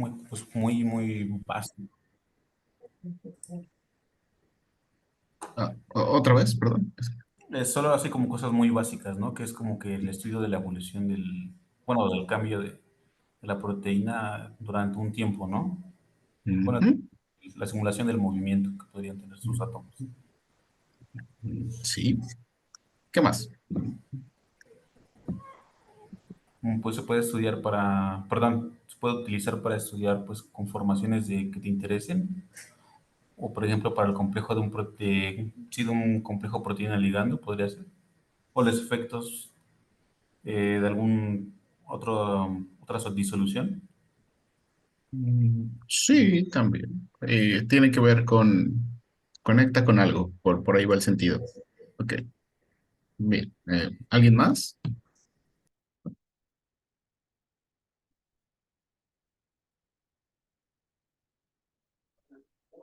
muy, pues muy básico. Otra vez, perdón. Es solo así como cosas muy básicas, ¿no? Que es como que el estudio de la evolución bueno, del cambio de la proteína durante un tiempo, ¿no? Bueno, Ujú. la simulación del movimiento que podrían tener sus átomos. Sí. ¿Qué más? Pues se puede estudiar perdón, se puede utilizar para estudiar pues conformaciones que te interesen, o por ejemplo para el complejo sí, de un complejo proteína ligando, podría ser, o los efectos de otra disolución. Sí, también. Tiene que ver conecta con algo, por ahí va el sentido. Ok, bien. ¿Alguien más?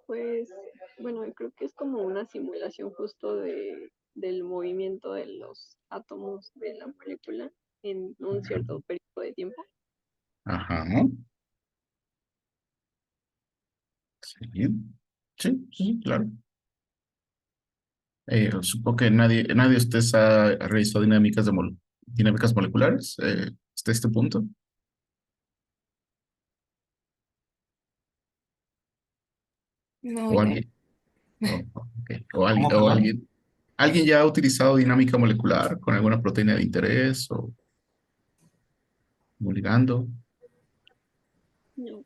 Pues, bueno, creo que es como una simulación justo del movimiento de los átomos de la molécula en un cierto periodo de tiempo. Ajá, sí, sí, sí, claro. Supongo que nadie de ustedes ha realizado dinámicas moleculares hasta este punto. No, ¿O yo alguien? Ok. ¿O alguien, ¿Cómo, o perdón? alguien ya ha utilizado dinámica molecular con alguna proteína de interés o un ligando? No,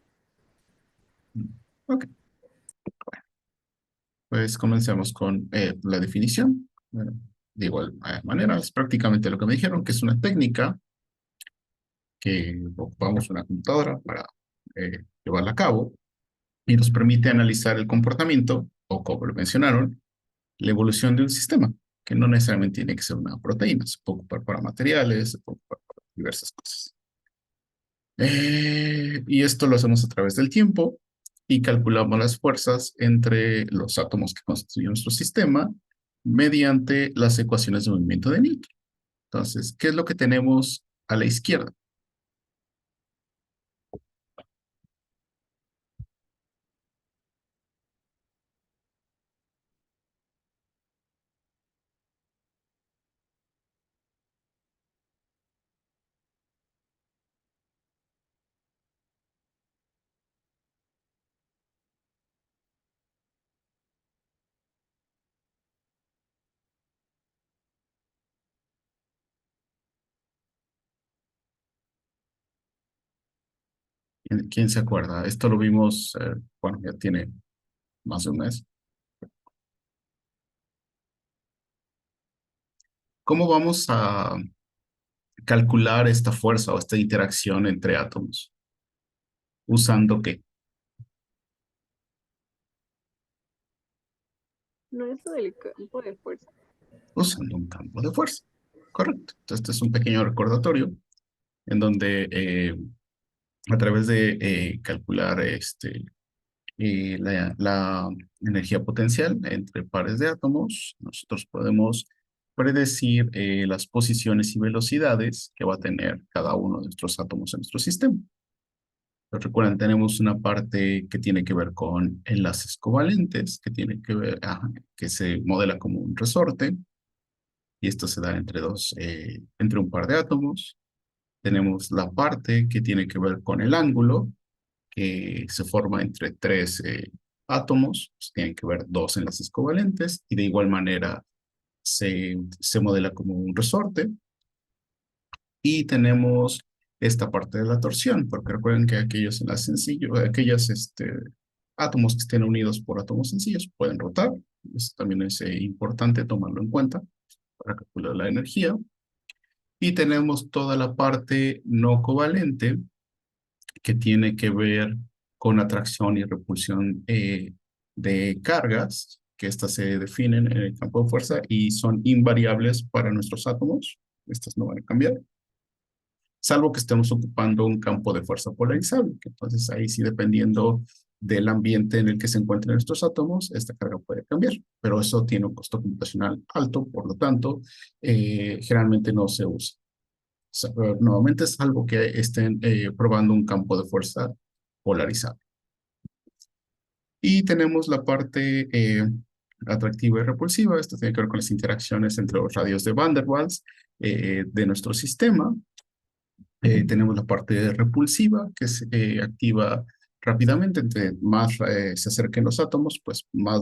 Ok, pues comencemos con la definición. De igual manera, es prácticamente lo que me dijeron, que es una técnica que ocupamos una computadora para llevarla a cabo y nos permite analizar el comportamiento, o como lo mencionaron, la evolución de un sistema, que no necesariamente tiene que ser una proteína, se puede ocupar para materiales, se puede ocupar para diversas cosas. Y esto lo hacemos a través del tiempo y calculamos las fuerzas entre los átomos que constituyen nuestro sistema mediante las ecuaciones de movimiento de Newton. Entonces, ¿qué es lo que tenemos a la izquierda? ¿Quién se acuerda? Esto lo vimos, bueno, ya tiene más de un mes. ¿Cómo vamos a calcular esta fuerza o esta interacción entre átomos? ¿Usando qué? no es lo del campo de fuerza. Usando un campo de fuerza. Correcto. Entonces, este es un pequeño recordatorio en donde a través de calcular la energía potencial entre pares de átomos, nosotros podemos predecir las posiciones y velocidades que va a tener cada uno de nuestros átomos en nuestro sistema. Pero recuerden, tenemos una parte que tiene que ver con enlaces covalentes, que tiene que ver, que se modela como un resorte, y esto se da entre un par de átomos. Tenemos la parte que tiene que ver con el ángulo, que se forma entre tres átomos, pues tienen que ver dos enlaces covalentes, y de igual manera se modela como un resorte. Y tenemos esta parte de la torsión, porque recuerden que aquellos enlaces sencillos, átomos que estén unidos por átomos sencillos pueden rotar. Eso también es importante tomarlo en cuenta para calcular la energía. Y tenemos toda la parte no covalente, que tiene que ver con atracción y repulsión de cargas, que estas se definen en el campo de fuerza y son invariables para nuestros átomos. Estas no van a cambiar, salvo que estemos ocupando un campo de fuerza polarizable, que entonces ahí sí, dependiendo del ambiente en el que se encuentren nuestros átomos, esta carga puede cambiar, pero eso tiene un costo computacional alto, por lo tanto, generalmente no se usa. Nuevamente, salvo que estén probando un campo de fuerza polarizable. Y tenemos la parte atractiva y repulsiva. Esto tiene que ver con las interacciones entre los radios de Van der Waals de nuestro sistema. Tenemos la parte repulsiva, que se activa rápidamente. Entre más se acerquen los átomos, pues más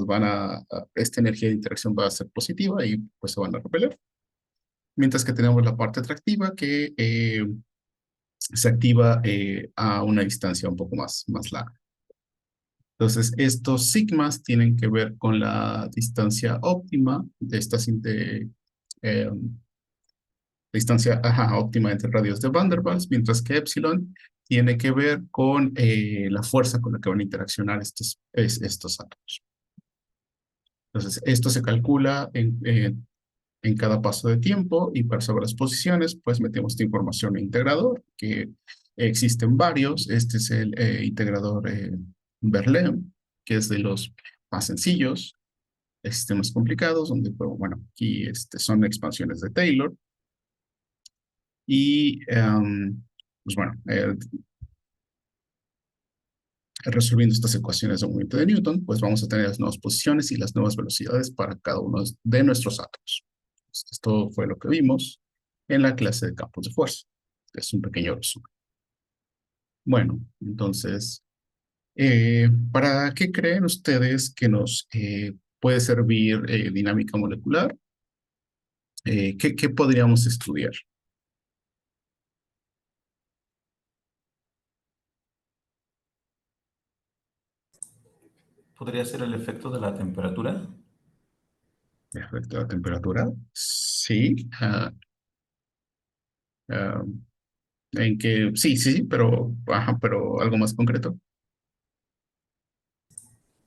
esta energía de interacción va a ser positiva y pues se van a repeler. Mientras que tenemos la parte atractiva, que se activa a una distancia un poco más larga. Entonces, estos sigmas tienen que ver con la distancia óptima de eh, distancia óptima entre radios de Van der Waals, mientras que epsilon tiene que ver con la fuerza con la que van a interaccionar estos átomos. Entonces, esto se calcula en cada paso de tiempo y para saber las posiciones, pues metemos esta información en integrador, que existen varios. Este es el integrador Verlet, que es de los más sencillos. Existen más complicados, donde, pero, bueno, aquí son expansiones de Taylor. Y, pues bueno, resolviendo estas ecuaciones de movimiento de Newton, pues vamos a tener las nuevas posiciones y las nuevas velocidades para cada uno de nuestros átomos. Esto fue lo que vimos en la clase de campos de fuerza. Es un pequeño resumen. Bueno, entonces, ¿para qué creen ustedes que nos puede servir dinámica molecular? ¿Qué podríamos estudiar? ¿Podría ser el efecto de la temperatura? Respecto a la temperatura, sí. Ah, en que sí, pero algo más concreto.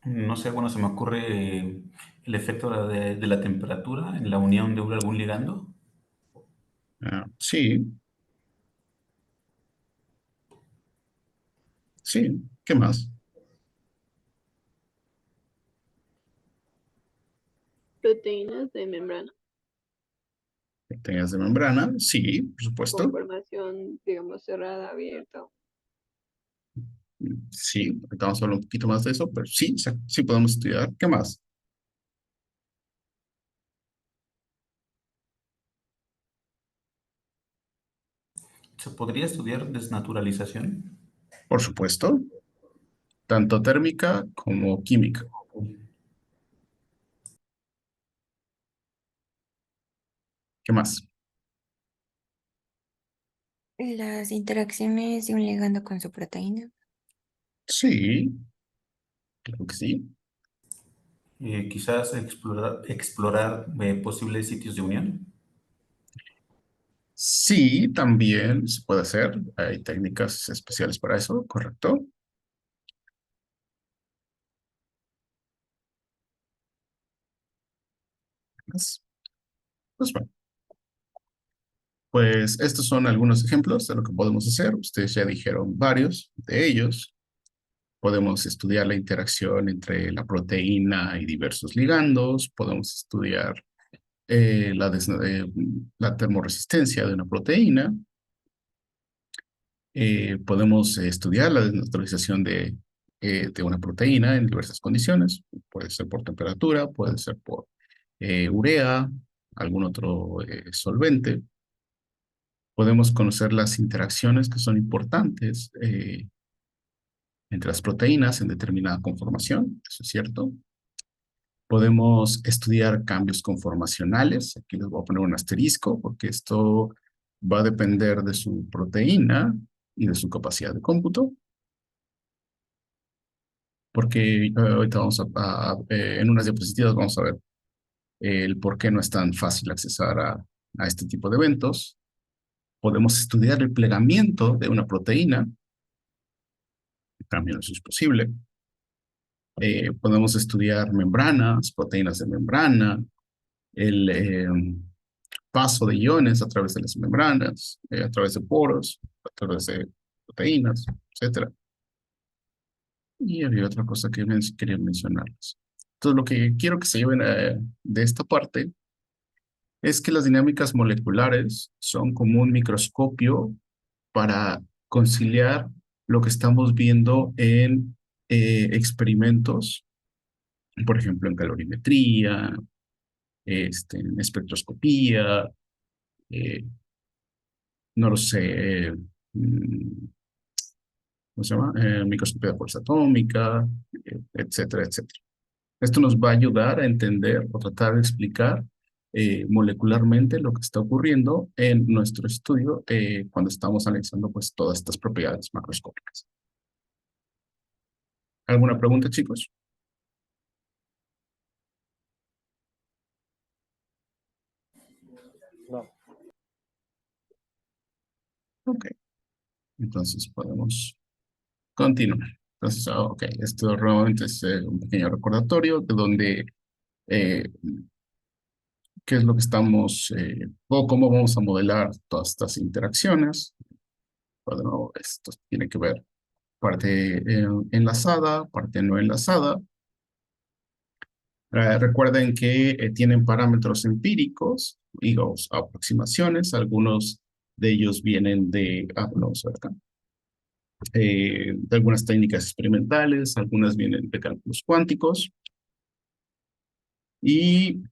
No sé, bueno, se me ocurre el efecto de la temperatura en la unión de algún ligando. Sí, sí. ¿Qué más? Proteínas de membrana, Proteínas de membrana, sí, por supuesto. conformación, digamos, cerrada, abierta. Sí, ahorita vamos a hablar un poquito más de eso, pero sí, sí podemos estudiar. ¿Qué más? ¿Se podría estudiar desnaturalización? Por supuesto, tanto térmica como química. ¿Qué más? Las interacciones de un ligando con su proteína. Sí, creo que sí. Quizás explorar posibles sitios de unión. Sí, también se puede hacer. Hay técnicas especiales para eso, correcto. Pues, pues bueno, pues estos son algunos ejemplos de lo que podemos hacer. Ustedes ya dijeron varios de ellos. Podemos estudiar la interacción entre la proteína y diversos ligandos. Podemos estudiar la termoresistencia de una proteína. Podemos estudiar la desnaturalización de una proteína en diversas condiciones. Puede ser por temperatura, puede ser por urea, algún otro solvente. Podemos conocer las interacciones que son importantes entre las proteínas en determinada conformación, eso es cierto. Podemos estudiar cambios conformacionales. Aquí les voy a poner un asterisco porque esto va a depender de su proteína y de su capacidad de cómputo. Porque ahorita en unas diapositivas vamos a ver el por qué no es tan fácil accesar a este tipo de eventos. Podemos estudiar el plegamiento de una proteína. También eso es posible. Podemos estudiar membranas, proteínas de membrana, el paso de iones a través de las membranas, a través de poros, a través de proteínas, etcétera. Y había otra cosa que quería mencionarles. Entonces, lo que quiero que se lleven de esta parte es que las dinámicas moleculares son como un microscopio para conciliar lo que estamos viendo en experimentos, por ejemplo, en calorimetría, en espectroscopía, eh, no lo sé, ¿cómo se llama? Microscopía de fuerza atómica, etcétera, etcétera. Esto nos va a ayudar a entender o tratar de explicar molecularmente lo que está ocurriendo en nuestro estudio cuando estamos analizando pues todas estas propiedades macroscópicas. ¿Alguna pregunta, chicos? No. Ok, entonces podemos continuar. Entonces, ok, esto realmente es un pequeño recordatorio de donde, eh, qué es lo que estamos, o cómo vamos a modelar todas estas interacciones. Bueno, esto tiene que ver parte enlazada, parte no enlazada. Recuerden que tienen parámetros empíricos y aproximaciones. Algunos de ellos vienen vamos a ver acá, de algunas técnicas experimentales, algunas vienen de cálculos cuánticos. Y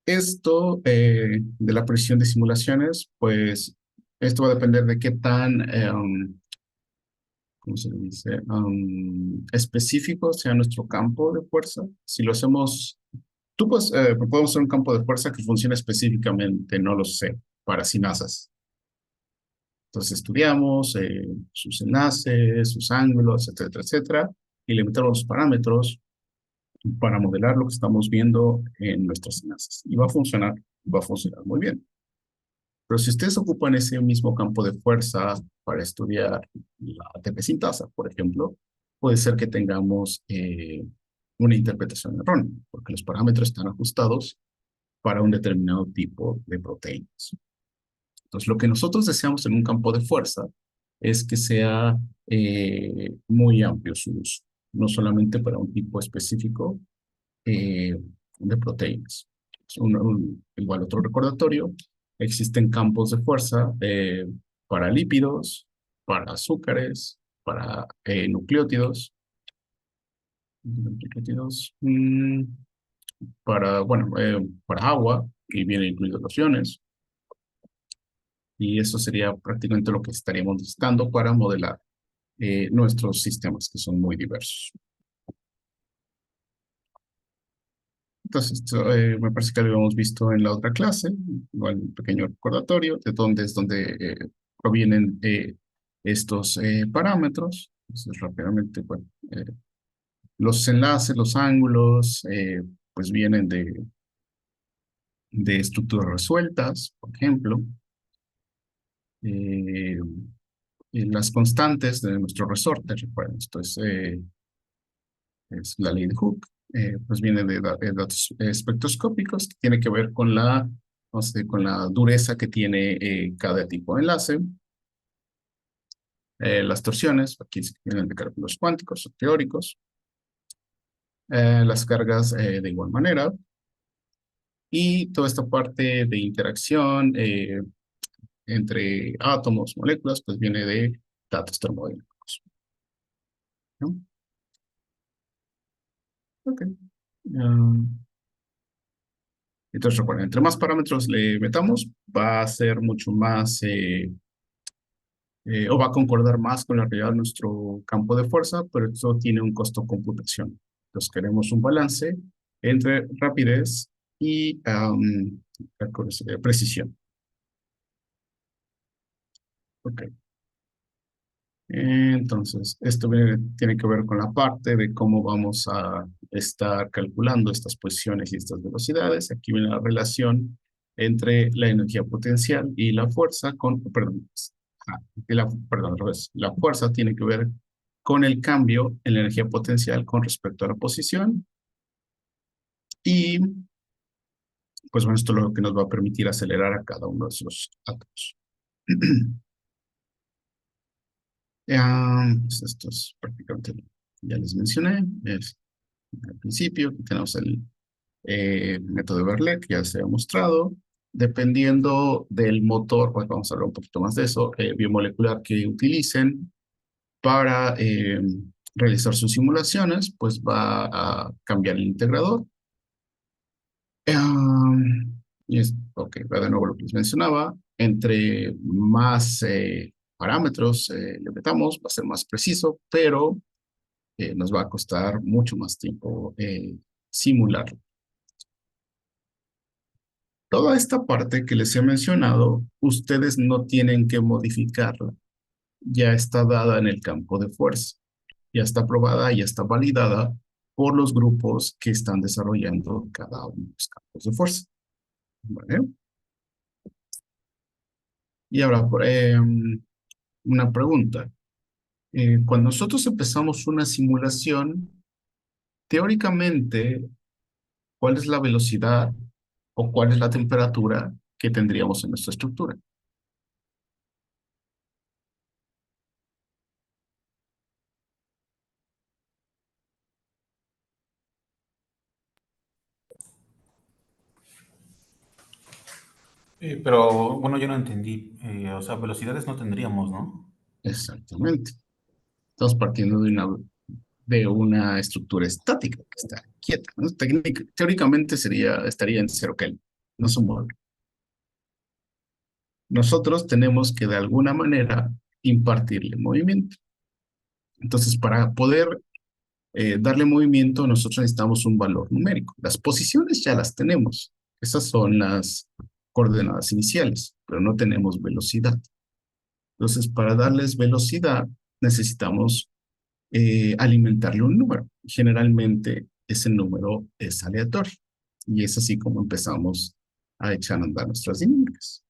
esto de la precisión de simulaciones, pues esto va a depender de qué tan, ¿cómo se le dice? Específico sea nuestro campo de fuerza. Si lo hacemos, pues, podemos hacer un campo de fuerza que funcione específicamente, no lo sé, para sinasas. Entonces estudiamos sus enlaces, sus ángulos, etcétera, etcétera, y le metemos los parámetros para modelar lo que estamos viendo en nuestras sinasas. Y va a funcionar muy bien. Pero si ustedes ocupan ese mismo campo de fuerza para estudiar la ATP sintasa, por ejemplo, puede ser que tengamos una interpretación errónea, porque los parámetros están ajustados para un determinado tipo de proteínas. Entonces, lo que nosotros deseamos en un campo de fuerza es que sea muy amplio su uso, no solamente para un tipo específico de proteínas. Igual otro recordatorio, existen campos de fuerza para lípidos, para azúcares, para nucleótidos, para agua, que vienen incluidos los iones, y eso sería prácticamente lo que estaríamos necesitando para modelar nuestros sistemas, que son muy diversos. Entonces, esto, me parece que lo habíamos visto en la otra clase, igual un pequeño recordatorio de dónde es donde provienen estos parámetros. Entonces, rápidamente, bueno, los enlaces, los ángulos, pues vienen de estructuras resueltas, por ejemplo. Eh, las constantes de nuestro resorte, recuerden, esto es la ley de Hooke, pues viene de datos espectroscópicos, que tiene que ver con con la dureza que tiene cada tipo de enlace. Las torsiones, aquí vienen de cálculos cuánticos o teóricos. Las cargas de igual manera. Y toda esta parte de interacción entre átomos, moléculas, pues viene de datos termodinámicos, ¿no? Ok. Entonces, recuerden, entre más parámetros le metamos, va a ser mucho más, o va a concordar más con la realidad de nuestro campo de fuerza, pero eso tiene un costo computación. Entonces, queremos un balance entre rapidez y precisión. Ok. Entonces, esto tiene que ver con la parte de cómo vamos a estar calculando estas posiciones y estas velocidades. Aquí viene la relación entre la energía potencial y la fuerza perdón, al revés. La fuerza tiene que ver con el cambio en la energía potencial con respecto a la posición. Y, pues bueno, esto es lo que nos va a permitir acelerar a cada uno de esos átomos. Pues esto es prácticamente, ya les mencioné, al principio, aquí tenemos el método de Verlet, que ya se ha mostrado. Dependiendo del motor, pues vamos a hablar un poquito más de eso, biomolecular que utilicen, para realizar sus simulaciones, pues va a cambiar el integrador. Y ok, va de nuevo lo que les mencionaba. Entre más parámetros le metamos, va a ser más preciso, pero nos va a costar mucho más tiempo simularlo. Toda esta parte que les he mencionado, ustedes no tienen que modificarla. Ya está dada en el campo de fuerza. Ya está aprobada, ya está validada por los grupos que están desarrollando cada uno de los campos de fuerza. ¿Vale? Y ahora, una pregunta. Cuando nosotros empezamos una simulación, teóricamente, ¿cuál es la velocidad o cuál es la temperatura que tendríamos en nuestra estructura? Pero bueno, yo no entendí. O sea, velocidades no tendríamos, ¿no? Exactamente. Estamos partiendo de una estructura estática que está quieta, ¿no? Teóricamente estaría en cero Kelvin, no se mueve. Nosotros tenemos que de alguna manera impartirle movimiento. Entonces, para poder darle movimiento, nosotros necesitamos un valor numérico. Las posiciones ya las tenemos. Esas son las coordenadas iniciales, pero no tenemos velocidad. Entonces, para darles velocidad, necesitamos alimentarle un número. Generalmente, ese número es aleatorio. Y es así como empezamos a echar a andar nuestras dinámicas.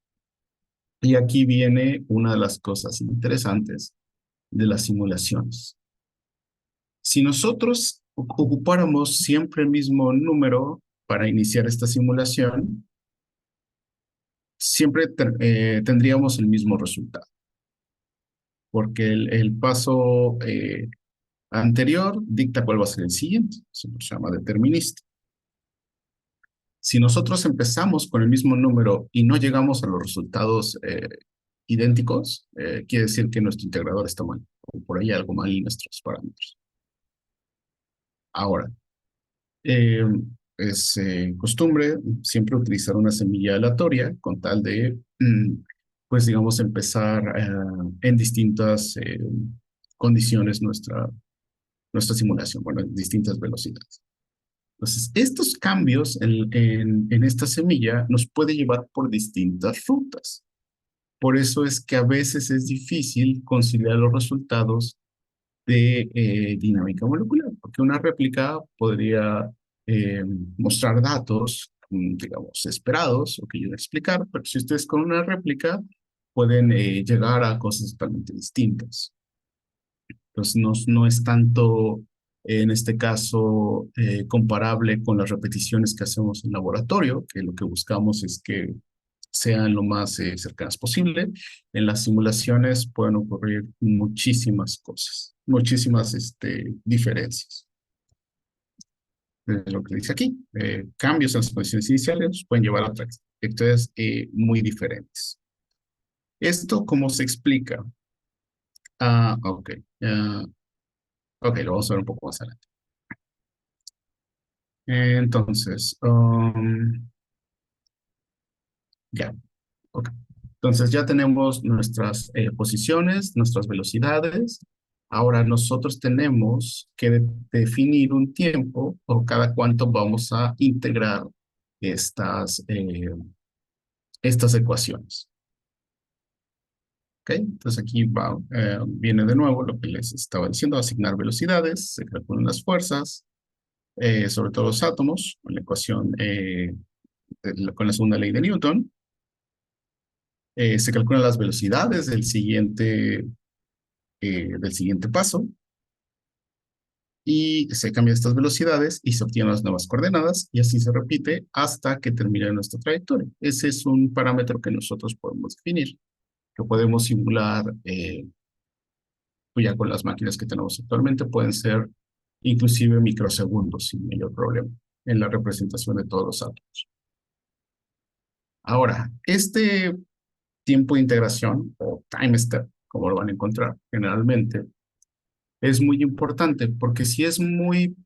Y aquí viene una de las cosas interesantes de las simulaciones. Si nosotros ocupáramos siempre el mismo número para iniciar esta simulación, siempre tendríamos el mismo resultado, porque el paso anterior dicta cuál va a ser el siguiente. Eso se llama determinista. Si nosotros empezamos con el mismo número y no llegamos a los resultados idénticos, quiere decir que nuestro integrador está mal, o por ahí algo mal en nuestros parámetros. Ahora, eh, es costumbre siempre utilizar una semilla aleatoria con tal de, pues digamos, empezar en distintas condiciones nuestra simulación, bueno, en distintas velocidades. Entonces, estos cambios en esta semilla nos puede llevar por distintas rutas. Por eso es que a veces es difícil conciliar los resultados de dinámica molecular, porque una réplica podría eh, mostrar datos, digamos, esperados o que yo voy a explicar, pero si ustedes con una réplica pueden llegar a cosas totalmente distintas. Entonces, no es tanto, en este caso, comparable con las repeticiones que hacemos en laboratorio, que lo que buscamos es que sean lo más cercanas posible. En las simulaciones pueden ocurrir muchísimas cosas, muchísimas diferencias. Lo que dice aquí, cambios en las condiciones iniciales pueden llevar a trayectorias muy diferentes. ¿Esto cómo se explica? Ok. Ok, lo vamos a ver un poco más adelante. Entonces, ya. Ok. Entonces ya tenemos nuestras posiciones, nuestras velocidades. Ahora nosotros tenemos que definir un tiempo o cada cuánto vamos a integrar estas ecuaciones. ¿Ok? Entonces aquí viene de nuevo lo que les estaba diciendo, asignar velocidades, se calculan las fuerzas, sobre todo los átomos, con la ecuación, con la segunda ley de Newton. Se calculan las velocidades del siguiente paso y se cambian estas velocidades y se obtienen las nuevas coordenadas y así se repite hasta que termine nuestra trayectoria. Ese es un parámetro que nosotros podemos definir, que podemos simular pues ya con las máquinas que tenemos actualmente. Pueden ser inclusive microsegundos sin mayor problema en la representación de todos los átomos. Ahora, tiempo de integración o time step, como lo van a encontrar generalmente, es muy importante porque si es muy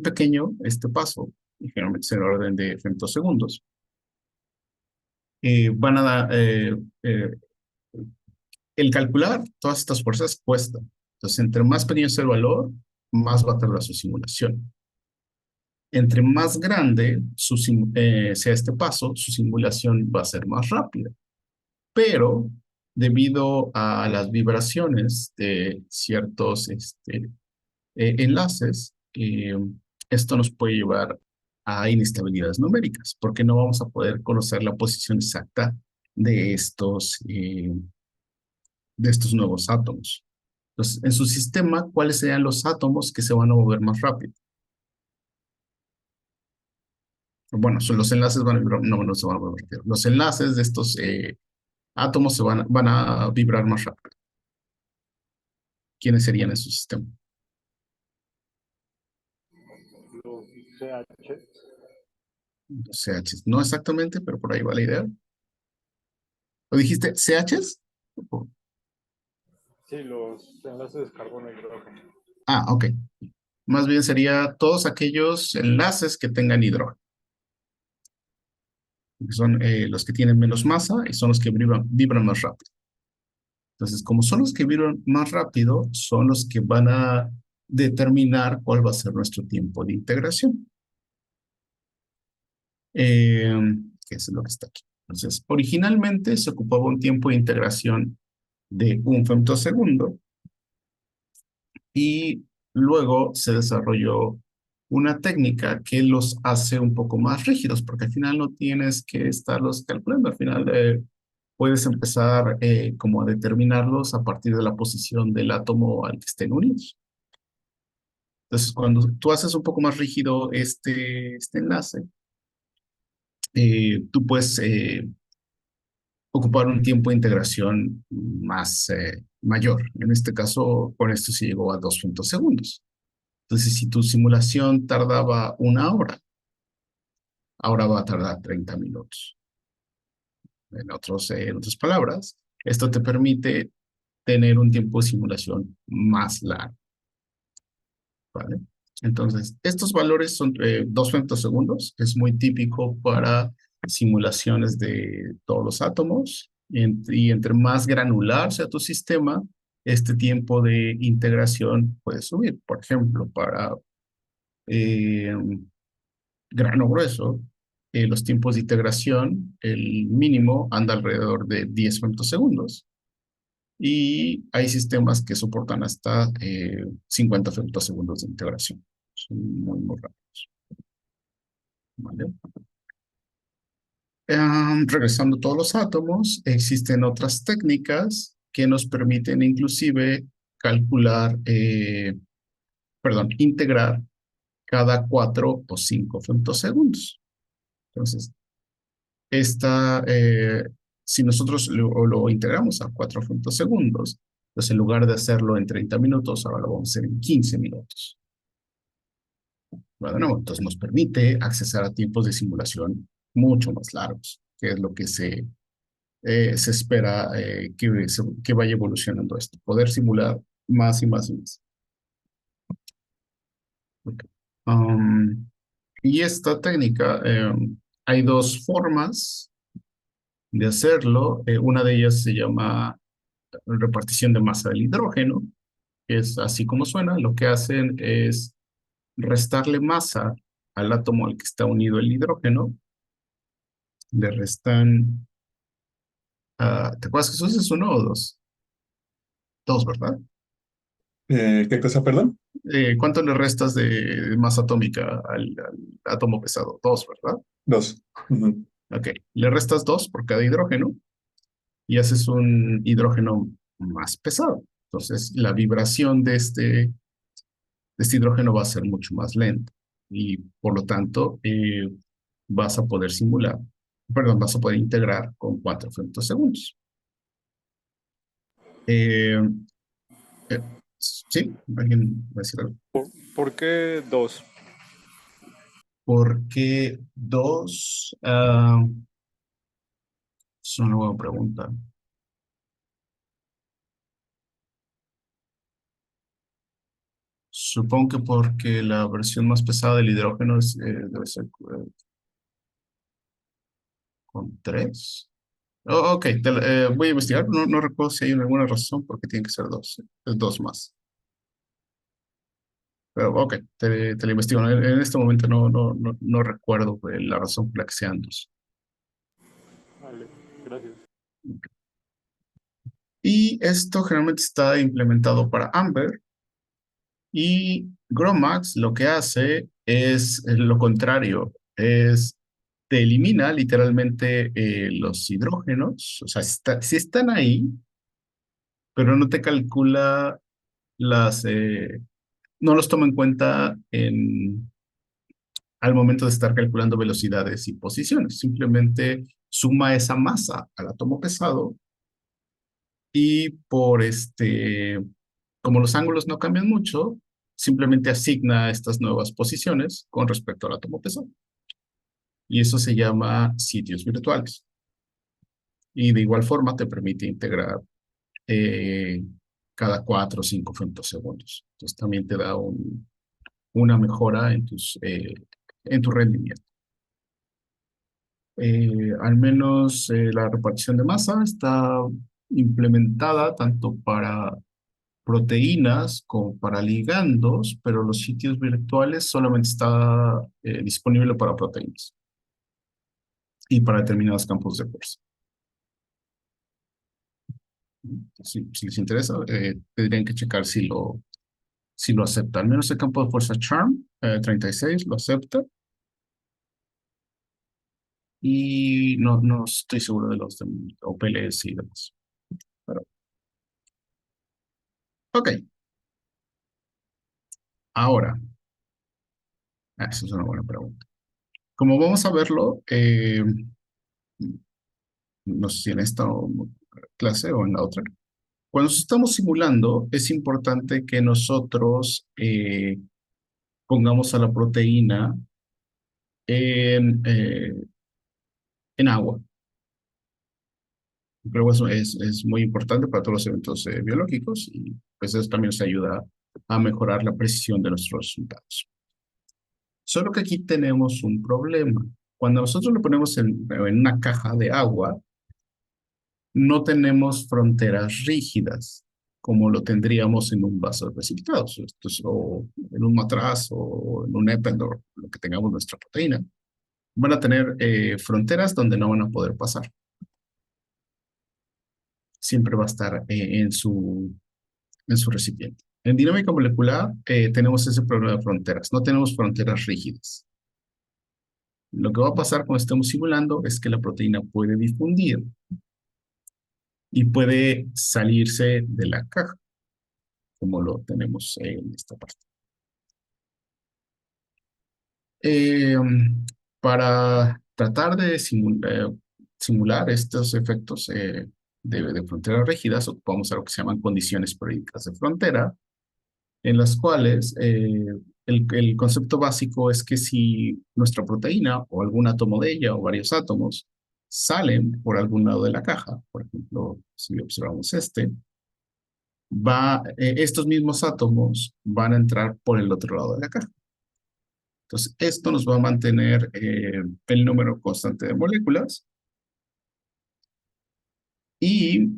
pequeño este paso, y generalmente es en orden de femtosegundos, van a dar, el calcular todas estas fuerzas cuesta. Entonces, entre más pequeño sea el valor, más va a tardar su simulación. Entre más grande sea este paso, su simulación va a ser más rápida. Pero debido a las vibraciones de ciertos enlaces, esto nos puede llevar a inestabilidades numéricas, porque no vamos a poder conocer la posición exacta de estos nuevos átomos. Entonces, en su sistema, ¿cuáles serían los átomos que se van a mover más rápido? Bueno, son los enlaces van a vibrar, no, no se van a mover rápido. Los enlaces de estos átomos van a vibrar más rápido. ¿Quiénes serían en su sistema? Los CH. Los CHs. No exactamente, pero por ahí va la idea. ¿O dijiste CHs? Sí, los enlaces de carbono e hidrógeno. Ah, ok. Más bien sería todos aquellos enlaces que tengan hidrógeno. Que son los que tienen menos masa y son los que vibran más rápido. Entonces, como son los que vibran más rápido, son los que van a determinar cuál va a ser nuestro tiempo de integración. Eh, que es lo que está aquí. Entonces, originalmente se ocupaba un tiempo de integración de un femtosegundo y luego se desarrolló una técnica que los hace un poco más rígidos, porque al final no tienes que estarlos calculando, al final puedes empezar como a determinarlos a partir de la posición del átomo al que estén unidos. Entonces, cuando tú haces un poco más rígido este enlace, tú puedes ocupar un tiempo de integración más mayor. En este caso, con esto se llegó a 2 femtosegundos. Entonces, si tu simulación tardaba 1 hora, ahora va a tardar 30 minutos. En otras palabras, esto te permite tener un tiempo de simulación más largo, ¿vale? Entonces, estos valores son 2 femtosegundos. Es muy típico para simulaciones de todos los átomos. Y entre más granular sea tu sistema, este tiempo de integración puede subir. Por ejemplo, para eh, grano grueso, los tiempos de integración, el mínimo anda alrededor de 10 femtosegundos. Y hay sistemas que soportan hasta 50 femtosegundos de integración. Son muy rápidos. ¿Vale? Regresando a todos los átomos, existen otras técnicas que nos permiten inclusive calcular, integrar cada 4 o 5 femtosegundos. Entonces, si nosotros lo integramos a 4 femtosegundos, pues en lugar de hacerlo en 30 minutos, ahora lo vamos a hacer en 15 minutos. Bueno, entonces nos permite accesar a tiempos de simulación mucho más largos, que es lo que se espera que vaya evolucionando esto. Poder simular más y más y más. Ok. Y esta técnica, hay dos formas de hacerlo. Una de ellas se llama repartición de masa del hidrógeno, que es así como suena. Lo que hacen es restarle masa al átomo al que está unido el hidrógeno. Le restan, ¿te acuerdas que eso es uno o dos? Dos, ¿verdad? ¿Qué cosa, perdón? ¿Cuánto le restas de masa atómica al átomo pesado? Dos, ¿verdad? Dos. Ujú. Ok, le restas dos por cada hidrógeno y haces un hidrógeno más pesado. Entonces, la vibración de este hidrógeno va a ser mucho más lenta y por lo tanto vas a poder vas a poder integrar con 4 femtosegundos. Eh, eh, ¿Sí? ¿Alguien va a decir algo? ¿Por qué dos? ¿Por qué dos? Es una nueva pregunta. Supongo que porque la versión más pesada del hidrógeno debe ser con 3. Ok, voy a investigar. No recuerdo si hay alguna razón porque tiene que ser 2. Es 2 más. Pero ok, te lo investigo. En este momento no recuerdo la razón por la que sean 2. Vale, gracias. Y esto generalmente está implementado para Amber. Y GROMACS lo que hace es lo contrario. Te elimina literalmente los hidrógenos. O sea, sí están ahí, pero no te calcula no los toma en cuenta al momento de estar calculando velocidades y posiciones. Simplemente suma esa masa al átomo pesado y como los ángulos no cambian mucho, simplemente asigna estas nuevas posiciones con respecto al átomo pesado. Y eso se llama sitios virtuales. Y de igual forma te permite integrar eh, cada 4 o 5 femtosegundos. Entonces también te da una mejora en tu rendimiento. Al menos la repartición de masa está implementada tanto para proteínas como para ligandos, pero los sitios virtuales solamente está disponible para proteínas y para determinados campos de fuerza. Si les interesa, tendrían que checar si lo acepta. Al menos el campo de fuerza Charm 36 lo acepta. Y no estoy seguro de los de OPLS y demás. Pero, ok, ahora, esa es una buena pregunta. Como vamos a verlo, no sé si en esta clase o en la otra, cuando estamos simulando, es importante que nosotros pongamos a la proteína en agua. Creo que eso es muy importante para todos los eventos biológicos y pues eso también nos ayuda a mejorar la precisión de nuestros resultados. Solo que aquí tenemos un problema. Cuando nosotros lo ponemos en una caja de agua, no tenemos fronteras rígidas, como lo tendríamos en un vaso de precipitados, o en un matraz, o en un Eppendorf, lo que tengamos nuestra proteína. Van a tener fronteras donde no van a poder pasar. Siempre va a estar en su recipiente. En dinámica molecular tenemos ese problema de fronteras. No tenemos fronteras rígidas. Lo que va a pasar cuando estemos simulando es que la proteína puede difundir y puede salirse de la caja, como lo tenemos en esta parte. Eh, para tratar de simular estos efectos de fronteras rígidas, ocupamos algo que se llaman condiciones periódicas de frontera, en las cuales el concepto básico es que si nuestra proteína o algún átomo de ella o varios átomos salen por algún lado de la caja, por ejemplo, si observamos estos mismos átomos van a entrar por el otro lado de la caja. Entonces, esto nos va a mantener el número constante de moléculas y,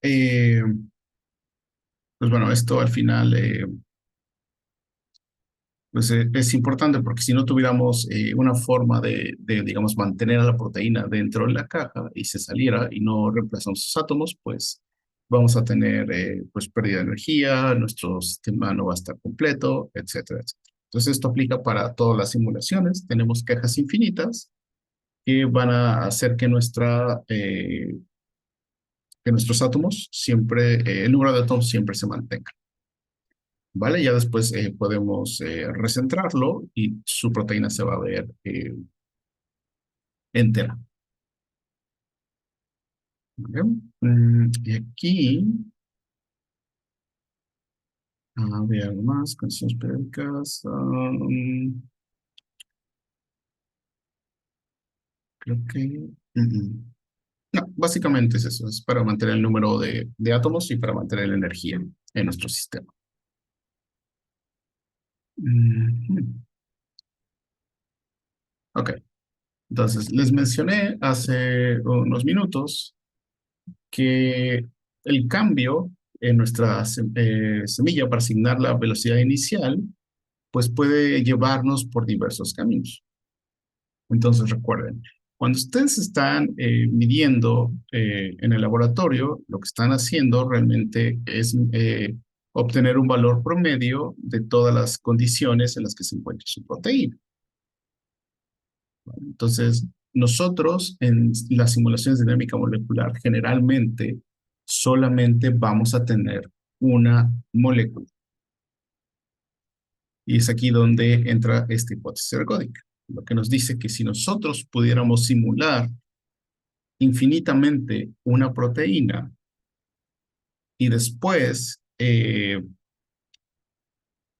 eh, pues bueno, esto al final pues, es importante porque si no tuviéramos una forma digamos, mantener a la proteína dentro de la caja y se saliera y no reemplazamos sus átomos, pues vamos a tener pues pérdida de energía, nuestro sistema no va a estar completo, etcétera, etcétera. Entonces esto aplica para todas las simulaciones. Tenemos cajas infinitas que van a hacer que nuestros átomos siempre, el número de átomos siempre se mantenga. ¿Vale? Ya después podemos recentrarlo y su proteína se va a ver entera. ¿Vale? Y aquí había algo más, condiciones periódicas. Creo que... No, básicamente es eso, es para mantener el número de átomos y para mantener la energía en nuestro sistema. Mm, Ok, entonces les mencioné hace unos minutos que el cambio en nuestra semilla para asignar la velocidad inicial, pues puede llevarnos por diversos caminos. Entonces recuerden, cuando ustedes están midiendo en el laboratorio, lo que están haciendo realmente es obtener un valor promedio de todas las condiciones en las que se encuentra su proteína. Entonces, nosotros en las simulaciones de dinámica molecular generalmente solamente vamos a tener una molécula. Y es aquí donde entra esta hipótesis ergódica, lo que nos dice que si nosotros pudiéramos simular infinitamente una proteína y después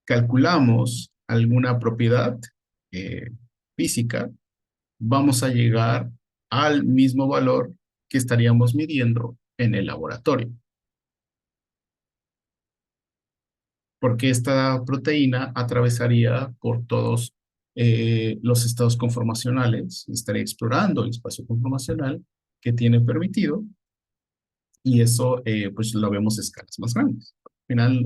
calculamos alguna propiedad eh, física, vamos a llegar al mismo valor que estaríamos midiendo en el laboratorio. Porque esta proteína atravesaría por todos los estados conformacionales, estaría explorando el espacio conformacional que tiene permitido, y eso pues lo vemos a escalas más grandes. Al final,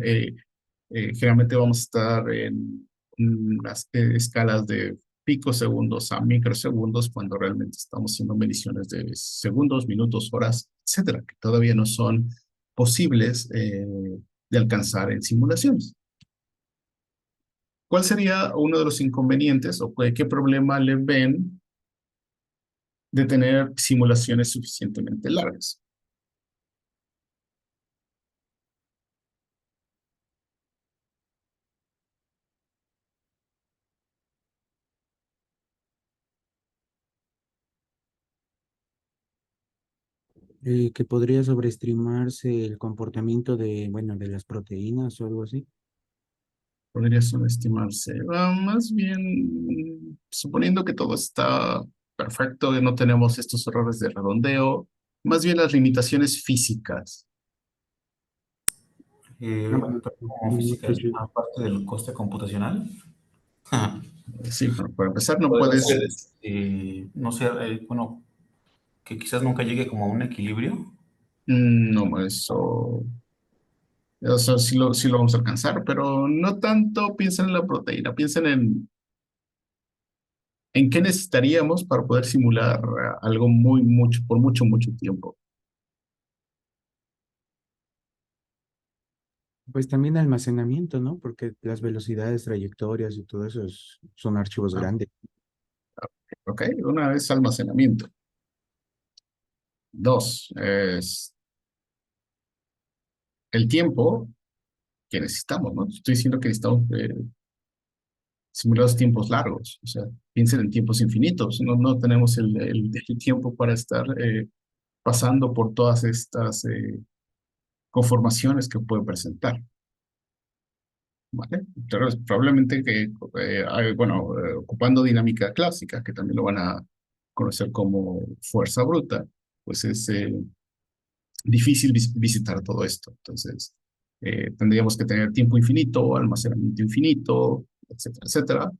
generalmente vamos a estar en unas escalas de picosegundos a microsegundos cuando realmente estamos haciendo mediciones de segundos, minutos, horas, etcétera, que todavía no son posibles de alcanzar en simulaciones. ¿Cuál sería uno de los inconvenientes o qué problema le ven de tener simulaciones suficientemente largas? Que podría sobreestimarse el comportamiento de, bueno, de las proteínas o algo así. Podría subestimarse. Más bien, suponiendo que todo está perfecto, que no tenemos estos errores de redondeo, más bien las limitaciones físicas. Ah, bueno, Pero como no física, estoy seguro. aparte del coste computacional. Sí, bueno, para empezar, no Podría puedes, ser, no sé, bueno, que quizás nunca llegue como a un equilibrio. no, eso sí lo vamos a alcanzar, pero no tanto piensen en la proteína, piensen en qué necesitaríamos para poder simular algo por mucho tiempo. Pues también almacenamiento, ¿no? Porque las velocidades, trayectorias y todo eso son archivos Ah, grandes. ok, una vez almacenamiento. Dos, es el tiempo que necesitamos, ¿no? Estoy diciendo que necesitamos simulados tiempos largos, o sea, piensen en tiempos infinitos, no tenemos el tiempo para estar pasando por todas estas conformaciones que puede presentar, ¿vale? Entonces, probablemente que, bueno, ocupando dinámica clásica, que también lo van a conocer como fuerza bruta, pues es difícil visitar todo esto. Entonces, tendríamos que tener tiempo infinito, almacenamiento infinito, etcétera, etcétera.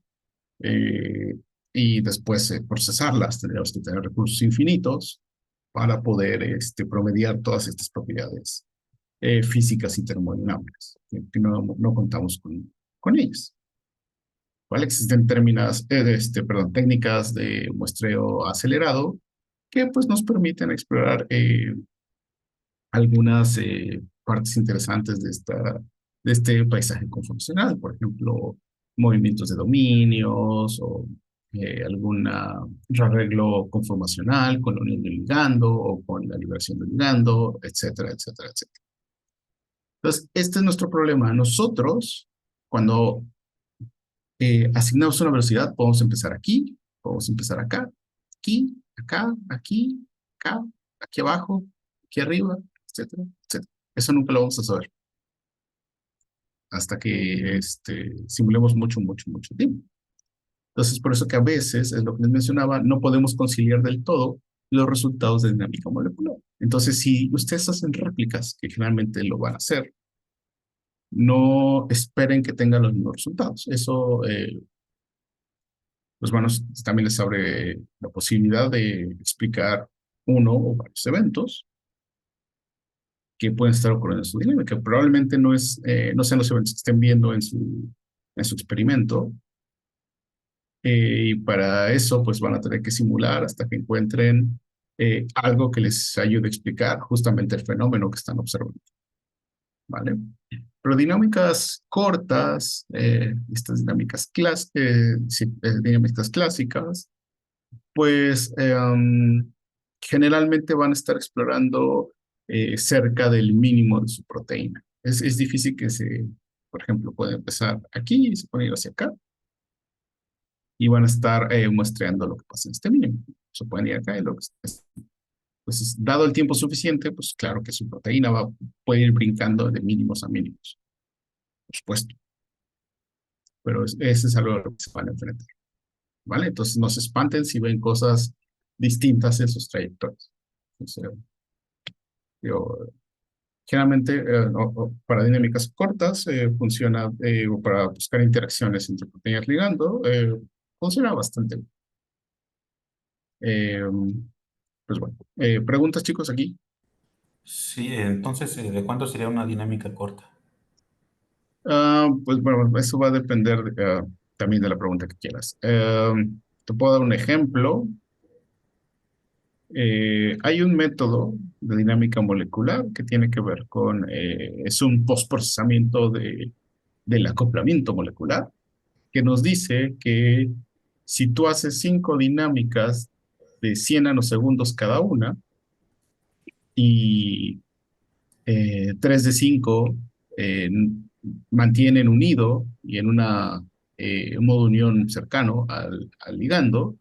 eh, y después procesarlas, tendríamos que tener recursos infinitos para poder promediar todas estas propiedades físicas y termodinámicas, que no contamos con ellas. ¿Vale? Existen técnicas de muestreo acelerado que pues nos permiten explorar algunas partes interesantes de este paisaje conformacional, por ejemplo, movimientos de dominios o algún arreglo conformacional con la unión del ligando o con la liberación del ligando, etcétera, etcétera, etcétera. Entonces, este es nuestro problema. Nosotros, cuando asignamos una velocidad, podemos empezar aquí, podemos empezar acá, aquí, acá, aquí, acá, aquí abajo, aquí arriba, etcétera, etcétera. Eso nunca lo vamos a saber hasta que simulemos mucho tiempo. Entonces, por eso que a veces, es lo que les mencionaba, no podemos conciliar del todo los resultados de dinámica molecular. Entonces, si ustedes hacen réplicas, que generalmente lo van a hacer, no esperen que tengan los mismos resultados. Eso, pues bueno, también les abre la posibilidad de explicar uno o varios eventos que pueden estar ocurriendo en su dinámica. Probablemente no sean los eventos que estén viendo en su experimento. Y para eso, pues van a tener que simular hasta que encuentren algo que les ayude a explicar justamente el fenómeno que están observando. ¿Vale? Pero dinámicas cortas, estas dinámicas clásicas, pues generalmente van a estar explorando cerca del mínimo de su proteína. Es difícil por ejemplo, puede empezar aquí y se puede ir hacia acá y van a estar muestreando lo que pasa en este mínimo. Se pueden ir acá y lo que pues dado el tiempo suficiente, pues claro que su proteína puede ir brincando de mínimos a mínimos, por supuesto. Pero ese es algo a lo que se van a enfrentar. ¿Vale? Entonces no se espanten si ven cosas distintas en sus trayectorias. Entonces, yo, generalmente, para dinámicas cortas, funciona, o para buscar interacciones entre proteínas ligando, funciona bastante bien. Pues bueno, preguntas chicos aquí. Sí, entonces, ¿de cuánto sería una dinámica corta? Pues bueno, eso va a depender también de la pregunta que quieras. Te puedo dar un ejemplo. Hay un método de dinámica molecular que tiene que ver es un postprocesamiento del acoplamiento molecular, que nos dice que si tú haces 5 dinámicas de 100 nanosegundos cada una y 3 de 5 mantienen unido y en un modo unión cercano al ligando,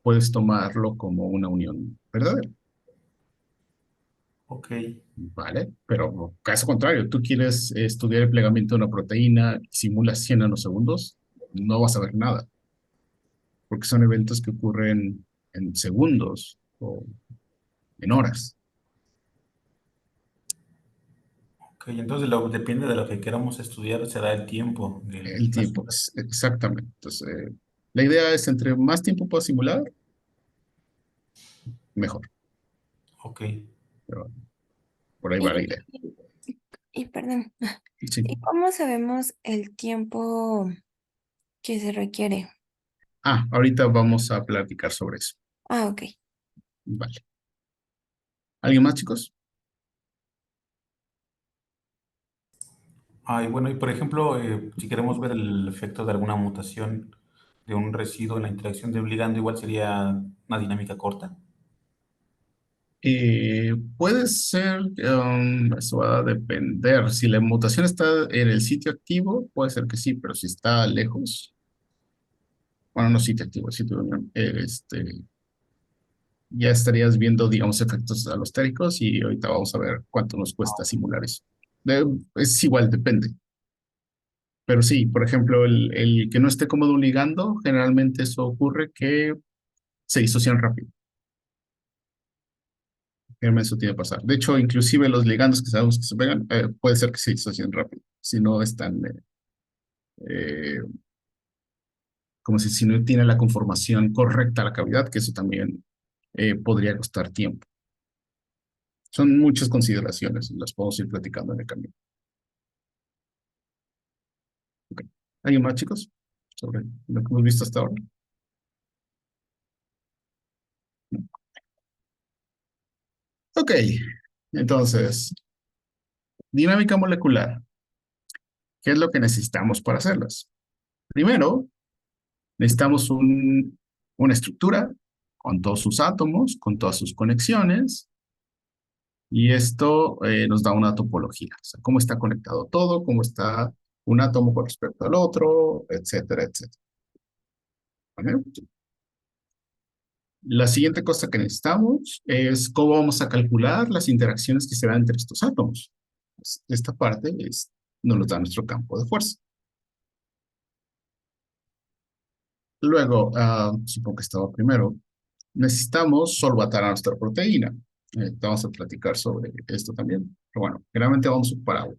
puedes tomarlo como una unión verdadera. Ok, ¿Vale? Pero caso contrario, tú quieres estudiar el plegamiento de una proteína y simulas 100 nanosegundos, no vas a ver nada, porque son eventos que ocurren en segundos o en horas. ok, entonces depende de lo que queramos estudiar, será el tiempo de El las tiempo, horas. exactamente. Entonces, la idea es entre más tiempo puedas simular, mejor. Ok. Pero por ahí va la Y, idea. y perdón, Sí. ¿y cómo sabemos el tiempo que se requiere? Ahorita vamos a platicar sobre eso. Ah, ok. Vale. ¿Alguien más, chicos? Y bueno, y por ejemplo, si queremos ver el efecto de alguna mutación de un residuo en la interacción de un ligando, igual sería una dinámica corta. Puede ser, eso va a depender. Si la mutación está en el sitio activo, puede ser que sí, pero si está lejos, bueno, no sitio activo, sitio de unión, ya estarías viendo, digamos, efectos alostéricos y ahorita vamos a ver cuánto nos cuesta simular eso. Es igual, depende. Pero sí, por ejemplo, el que no esté cómodo ligando, generalmente eso ocurre que se disocian rápido. Generalmente eso tiene que pasar. De hecho, inclusive los ligandos que sabemos que se pegan, puede ser que se disocien rápido. Si no están, eh, como si no tiene la conformación correcta la cavidad, que eso también podría costar tiempo. Son muchas consideraciones, las podemos ir platicando en el camino. Ok. ¿Alguien más, chicos? Sobre lo que hemos visto hasta ahora. Ok, entonces, dinámica molecular. ¿Qué es lo que necesitamos para hacerlas? Primero, necesitamos una estructura con todos sus átomos, con todas sus conexiones, y esto nos da una topología, o sea, cómo está conectado todo, cómo está un átomo con respecto al otro, etcétera, etcétera. ¿Vale? La siguiente cosa que necesitamos es cómo vamos a calcular las interacciones que se dan entre estos átomos. Esta parte nos lo da nuestro campo de fuerza. Luego, supongo que estaba primero, necesitamos solvatar a nuestra proteína. Vamos a platicar sobre esto también. Pero bueno, generalmente vamos a ocupar agua.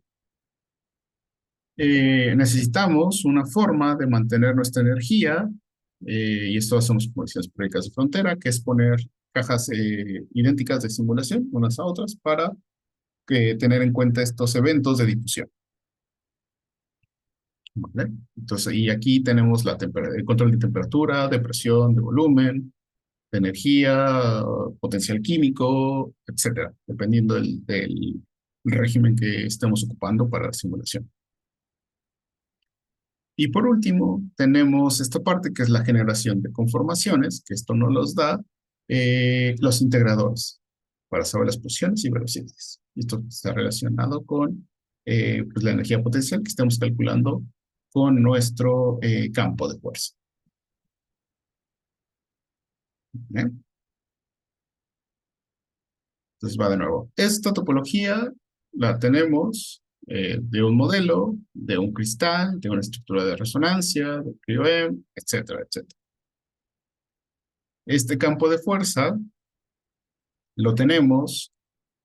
Necesitamos una forma de mantener nuestra energía, y esto hacemos con condiciones periódicas de frontera, que es poner cajas idénticas de simulación unas a otras para tener en cuenta estos eventos de difusión. ¿Vale? Entonces, y aquí tenemos el control de temperatura, de presión, de volumen, de energía, potencial químico, etcétera, dependiendo del régimen que estemos ocupando para la simulación. Y por último, tenemos esta parte que es la generación de conformaciones, que esto nos los da los integradores para saber las posiciones y velocidades. Esto está relacionado con pues la energía potencial que estamos calculando con nuestro campo de fuerza. ¿Bien? Entonces va de nuevo. Esta topología la tenemos de un modelo, de un cristal, de una estructura de resonancia, de cryo-EM, etcétera, etcétera. Este campo de fuerza lo tenemos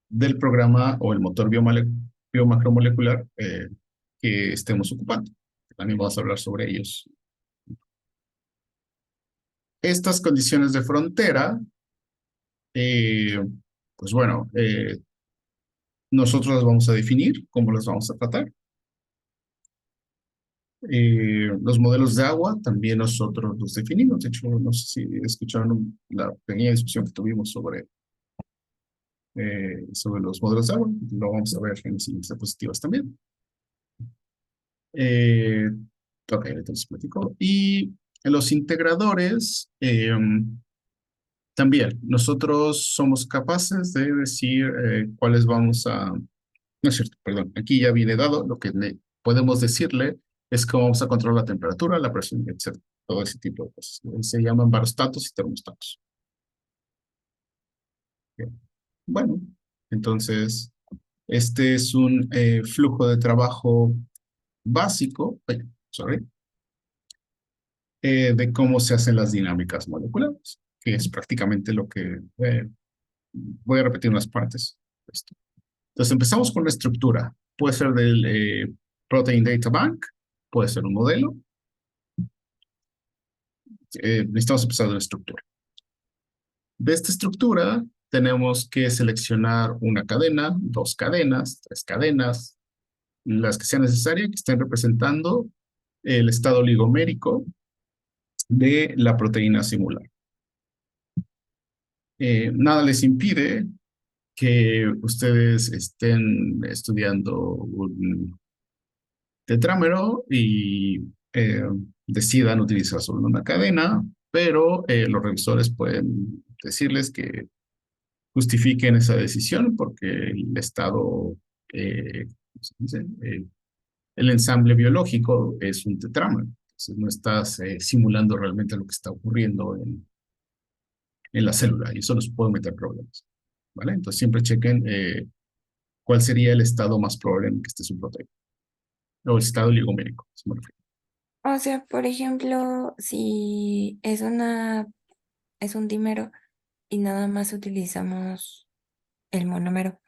del programa o el motor biomacromolecular que estemos ocupando. También vamos a hablar sobre ellos. Estas condiciones de frontera, pues bueno, nosotros las vamos a definir, cómo las vamos a tratar. Los modelos de agua también nosotros los definimos. De hecho, no sé si escucharon la pequeña discusión que tuvimos sobre los modelos de agua. Lo vamos a ver en las siguientes diapositivas también. Ok, entonces platico. Y en los integradores, también nosotros somos capaces de decir cuáles vamos a... No es cierto, perdón. Aquí ya viene dado. Lo que podemos decirle es cómo vamos a controlar la temperatura, la presión, etc. Todo ese tipo de cosas. Se llaman barostatos y termostatos. Bien. Bueno, entonces, este es un flujo de trabajo básico, sorry, de cómo se hacen las dinámicas moleculares, que es prácticamente lo que voy a repetir unas partes de esto. Entonces empezamos con la estructura. Puede ser del Protein Data Bank, puede ser un modelo. Necesitamos empezar de la estructura. De esta estructura tenemos que seleccionar una cadena, dos cadenas, tres cadenas, las que sean necesarias, que estén representando el estado oligomérico de la proteína simular. Nada les impide que ustedes estén estudiando un tetrámero y decidan utilizar solo una cadena, pero los revisores pueden decirles que justifiquen esa decisión porque el estado, ¿cómo se dice? El ensamble biológico es un tetrámero. Entonces no estás simulando realmente lo que está ocurriendo en la célula y eso les puede meter problemas. ¿Vale? Entonces siempre chequen cuál sería el estado más probable en que esté su proteína. O el estado oligomérico, se me refiere. O sea, por ejemplo, si es un dímero y nada más utilizamos el monómero,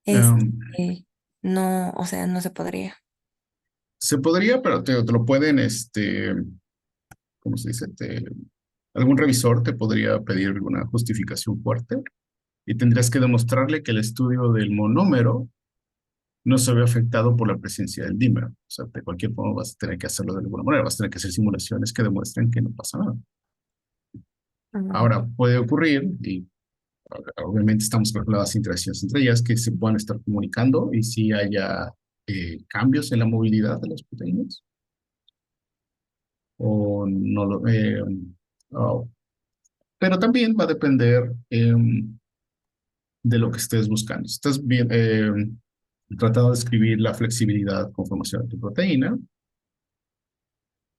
Um, no, o sea, no se podría. Se podría, pero te lo pueden, ¿cómo se dice? Algún revisor te podría pedir alguna justificación fuerte y tendrías que demostrarle que el estudio del monómero no se ve afectado por la presencia del dímero. O sea, de cualquier forma vas a tener que hacerlo de alguna manera, vas a tener que hacer simulaciones que demuestren que no pasa nada. Mm. Ahora, puede ocurrir, y obviamente estamos calculando las interacciones entre ellas, que se puedan estar comunicando y si haya cambios en la movilidad de las proteínas. O no lo, oh, pero también va a depender de lo que estés buscando. Si estás bien, tratando de escribir la flexibilidad con formación de tu proteína,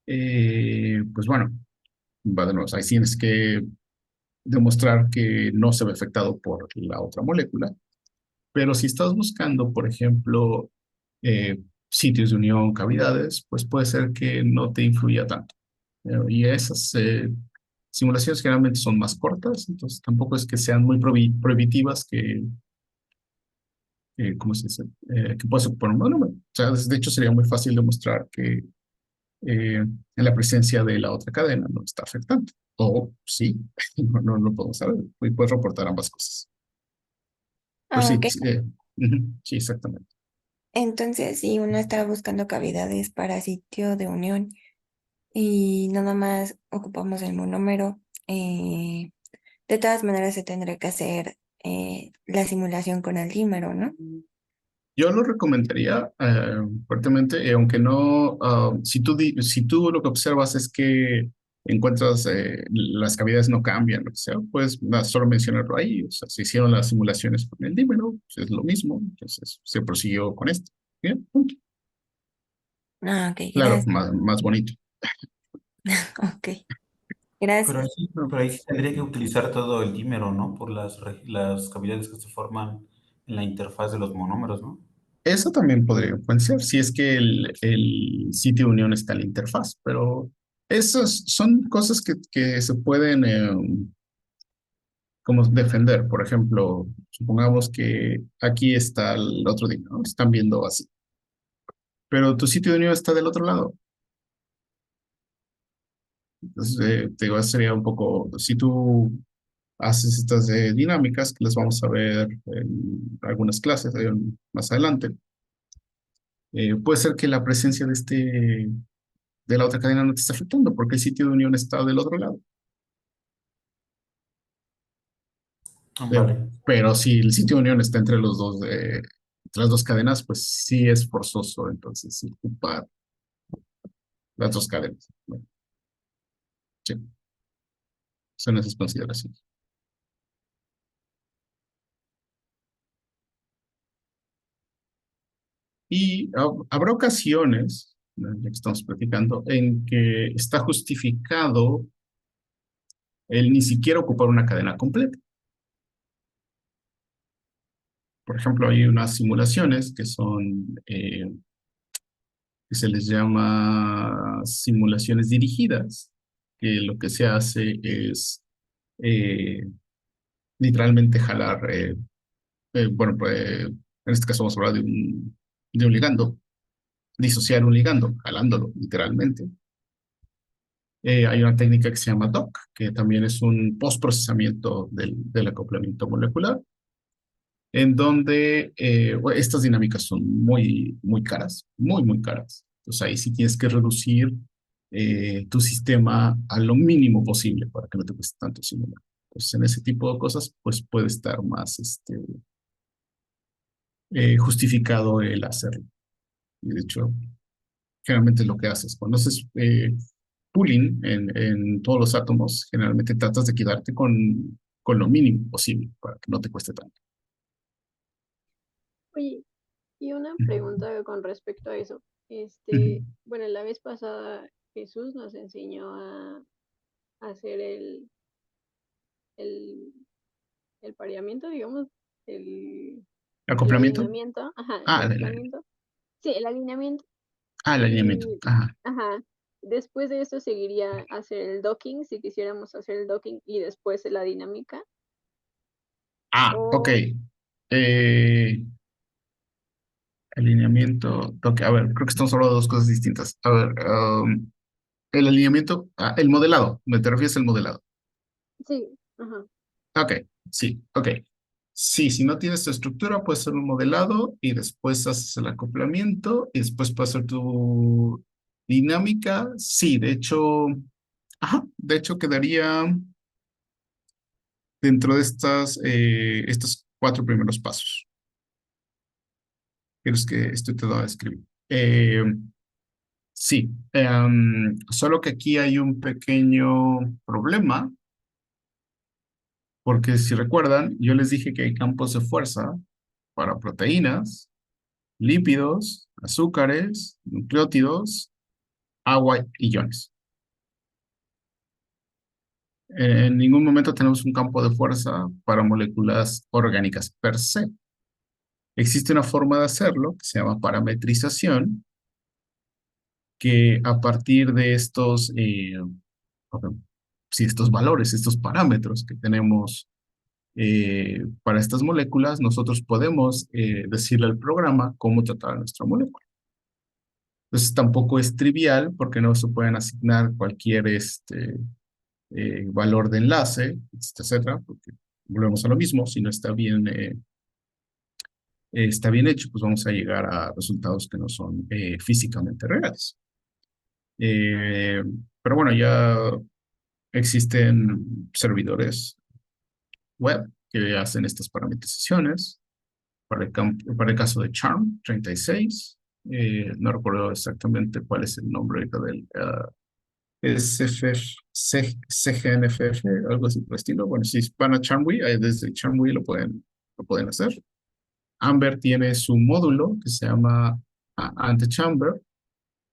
pues bueno, va de nuevo. Ahí tienes que demostrar que no se ve afectado por la otra molécula. Pero si estás buscando, por ejemplo, sitios de unión, cavidades, pues puede ser que no te influya tanto. Y esas simulaciones generalmente son más cortas, entonces tampoco es que sean muy prohibitivas ¿cómo se dice? Que puede ser por un monómero. O sea, de hecho sería muy fácil demostrar que en la presencia de la otra cadena no está afectando. O sí, no lo podemos saber. Y puedes reportar ambas cosas. Pero Ah, sí, ok. sí, ujú, sí, exactamente. Entonces, si uno está buscando cavidades para sitio de unión y nada más ocupamos el monómero, de todas maneras se tendría que hacer la simulación con el dímero, ¿no? Yo lo recomendaría fuertemente, aunque no, si tú lo que observas es que encuentras las cavidades no cambian, lo que sea, pues solo mencionarlo ahí. O sea, se hicieron las simulaciones con el dímero, pues, es lo mismo, entonces se prosiguió con esto. Bien, punto. Ah, ok, Claro, gracias. más bonito. Ok, gracias. Pero ahí sí tendría que utilizar todo el dímero, ¿no? Por las cavidades que se forman en la interfaz de los monómeros, ¿no? Eso también podría influenciar si es que el sitio de unión está en la interfaz, pero esas son cosas que se pueden como defender. Por ejemplo, supongamos que aquí está el otro día, ¿no? Están viendo así, pero tu sitio de unión está del otro lado. Entonces, te digo, sería un poco, si tú haces estas dinámicas, que las vamos a ver en algunas clases más adelante, puede ser que la presencia de la otra cadena no te está afectando porque el sitio de unión está del otro lado. Vale. Pero si el sitio de unión está entre los dos, entre las dos cadenas, pues sí es forzoso entonces ocupar las dos cadenas. Bueno, sí, son esas consideraciones. Y habrá ocasiones, ¿no? Ya que estamos platicando, en que está justificado el ni siquiera ocupar una cadena completa. Por ejemplo, hay unas simulaciones que son, que se les llama simulaciones dirigidas, que lo que se hace es eh, literalmente jalar, bueno, pues, en este caso vamos a hablar de un ligando, disociar un ligando, jalándolo literalmente. Hay una técnica que se llama DOC, que también es un postprocesamiento del acoplamiento molecular, en donde estas dinámicas son muy caras, muy caras. Entonces ahí sí tienes que reducir tu sistema a lo mínimo posible para que no te cueste tanto simular. Entonces en ese tipo de cosas, pues puede estar más justificado el hacerlo. Y de hecho, generalmente es lo que haces. Cuando haces pooling en todos los átomos, generalmente tratas de quedarte con lo mínimo posible para que no te cueste tanto. Oye, y una pregunta con respecto a eso. Ujú. Bueno, la vez pasada Jesús nos enseñó a hacer el, el pareamiento, digamos, el, el ¿Acoplamiento? alineamiento, ajá, el Ah, acoplamiento. Sí, el alineamiento. el alineamiento. Y, Ajá. ajá, después de eso seguiría hacer el docking, si quisiéramos hacer el docking y después la dinámica. Ok. O, Alineamiento. Ok, a ver, creo que estamos hablando de dos cosas distintas. A ver, el alineamiento, el modelado. ¿Me te refieres al modelado? sí, ajá. Ok, sí, ok. Sí, si no tienes tu estructura, puedes hacer un modelado y después haces el acoplamiento y después puedes hacer tu dinámica. Sí, de hecho, ajá, de hecho quedaría dentro de estos cuatro primeros pasos. Pero es que estoy te lo voy a escribir. Sí, solo que aquí hay un pequeño problema, porque si recuerdan, yo les dije que hay campos de fuerza para proteínas, lípidos, azúcares, nucleótidos, agua y iones. En ningún momento tenemos un campo de fuerza para moléculas orgánicas per se. Existe una forma de hacerlo que se llama parametrización, que a partir de ok, sí, estos valores, estos parámetros que tenemos Para estas moléculas, nosotros podemos decirle al programa cómo tratar nuestra molécula. Entonces, tampoco es trivial porque no se pueden asignar cualquier valor de enlace, etcétera, porque volvemos a lo mismo, si no está bien hecho, pues vamos a llegar a resultados que no son físicamente reales. Pero bueno, ya existen servidores web que hacen estas parametrizaciones. Para el caso de Charm 36, no recuerdo exactamente cuál es el nombre ahorita del CGNFF, algo así por el estilo. Bueno, si van a Charmwee, desde Charmwee lo pueden hacer. Amber tiene su módulo que se llama Antechamber,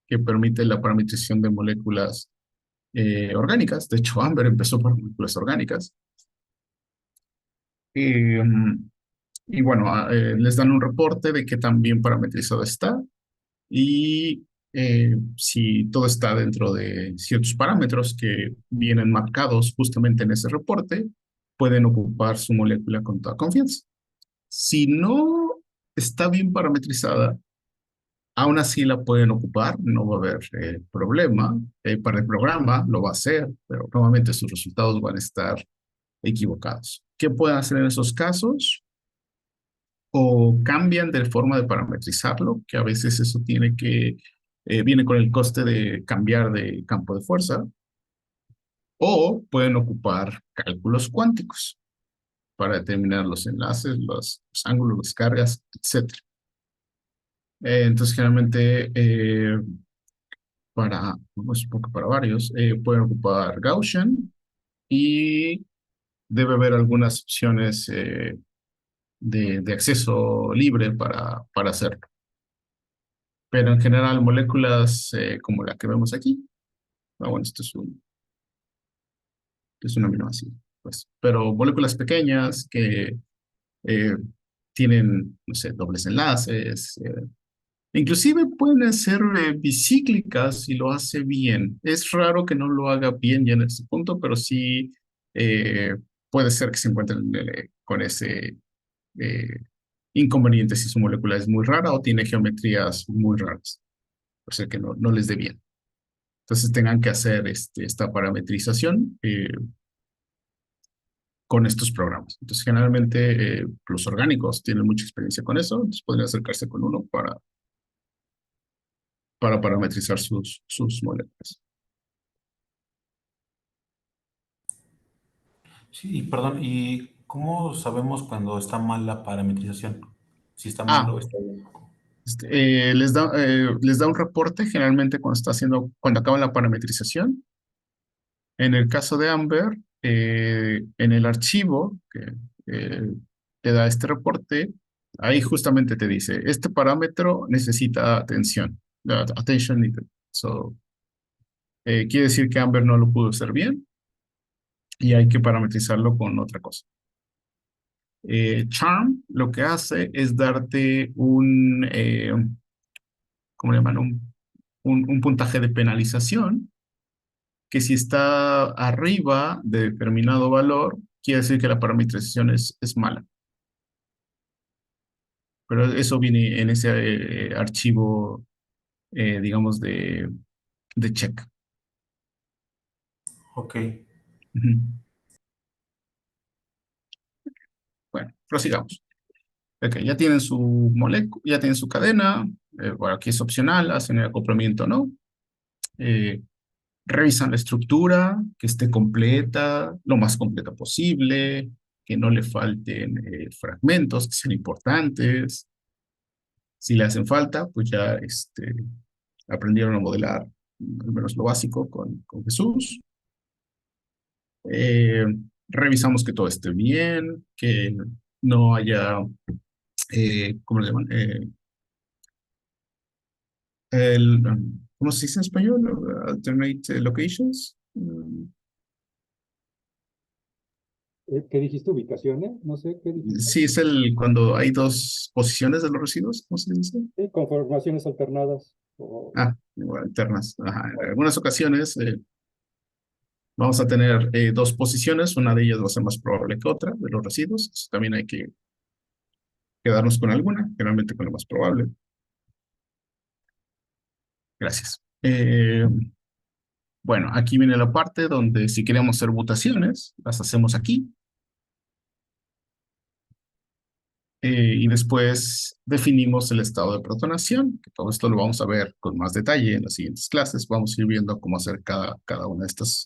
que permite la parametrización de moléculas orgánicas. De hecho, Amber empezó por moléculas orgánicas. Y bueno, les dan un reporte de qué tan bien parametrizado está y si todo está dentro de ciertos parámetros que vienen marcados justamente en ese reporte, pueden ocupar su molécula con toda confianza. Si no está bien parametrizada, aún así la pueden ocupar, no va a haber problema. Para el programa lo va a hacer, pero nuevamente sus resultados van a estar equivocados. ¿Qué pueden hacer en esos casos? O cambian de forma de parametrizarlo, que a veces eso viene con el coste de cambiar de campo de fuerza, o pueden ocupar cálculos cuánticos para determinar los enlaces, los ángulos, las cargas, etc. Entonces, generalmente, supongo que para varios, pueden ocupar Gaussian y debe haber algunas opciones de acceso libre para hacerlo. Pero en general, moléculas como la que vemos aquí, bueno, esto es un aminoácido, pues, pero moléculas pequeñas que eh, tienen, no sé, dobles enlaces, inclusive pueden ser bicíclicas si lo hace bien. Es raro que no lo haga bien ya en este punto, pero sí eh, puede ser que se encuentren con ese eh, inconveniente si su molécula es muy rara o tiene geometrías muy raras, o sea que no les dé bien. Entonces tengan que hacer esta parametrización con estos programas. Entonces generalmente los orgánicos tienen mucha experiencia con eso, entonces podrían acercarse con uno para parametrizar sus moléculas. Sí, perdón, ¿y cómo sabemos cuando está mal la parametrización? Si está mal Ah, o está bien. les da un reporte generalmente cuando acaba la parametrización. En el caso de Amber, en el archivo que eh, te da este reporte, ahí justamente te dice, este parámetro necesita atención, attention needed. So, quiere decir que Amber no lo pudo hacer bien y hay que parametrizarlo con otra cosa. Charm lo que hace es darte ¿cómo le llaman? Un puntaje de penalización que si está arriba de determinado valor, quiere decir que la parametrización es mala. Pero eso viene en ese archivo, digamos, de check. Ok. Ujú. Bueno, prosigamos. Ok, ya tienen su molécula, ya tienen su cadena. Bueno, aquí es opcional, hacen el acoplamiento o no. Eh, Revisan la estructura, que esté completa, lo más completa posible, que no le falten fragmentos que sean importantes. Si le hacen falta, pues ya aprendieron a modelar al menos lo básico con Jesús. Eh, Revisamos que todo esté bien, que no haya, ¿cómo le llaman? ¿Cómo se dice en español? Alternate locations. ¿Qué dijiste? ¿Ubicaciones? No sé, ¿qué dijiste? Sí, es cuando hay dos posiciones de los residuos, ¿cómo se dice? Sí, conformaciones alternadas. Igual, alternas. Ajá. En algunas ocasiones Vamos a tener dos posiciones, una de ellas va a ser más probable que otra de los residuos. Eso también hay que quedarnos con alguna, generalmente con lo más probable. Gracias. Bueno, aquí viene la parte donde si queremos hacer mutaciones, las hacemos aquí. Y después definimos el estado de protonación, que todo esto lo vamos a ver con más detalle en las siguientes clases. Vamos a ir viendo cómo hacer cada uno de estos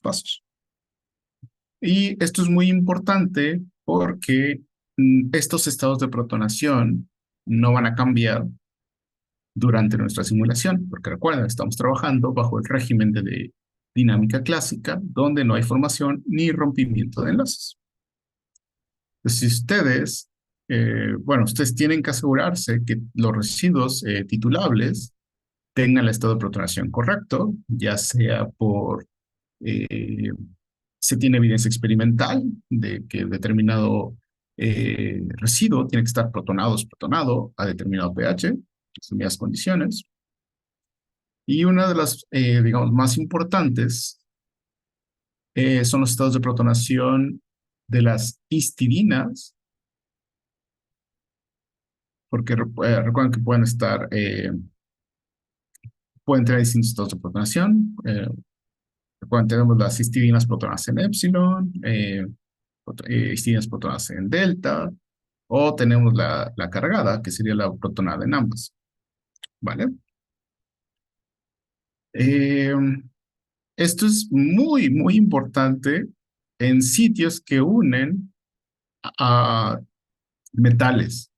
pasos. Y esto es muy importante porque estos estados de protonación no van a cambiar durante nuestra simulación, porque recuerden, estamos trabajando bajo el régimen de dinámica clásica, donde no hay formación ni rompimiento de enlaces. Pues si ustedes, bueno, ustedes tienen que asegurarse que los residuos titulables tengan el estado de protonación correcto, ya sea por, se tiene evidencia experimental de que determinado residuo tiene que estar protonado a determinado pH, determinadas condiciones. Y una de las, digamos, más importantes son los estados de protonación de las histidinas, porque recuerden que pueden tener distintos estados de protonación. Recuerden, tenemos las histidinas protonadas en epsilon, histidinas protonadas en delta, o tenemos la cargada, que sería la protonada en ambas. ¿Vale? Esto es muy, muy importante en sitios que unen a metales.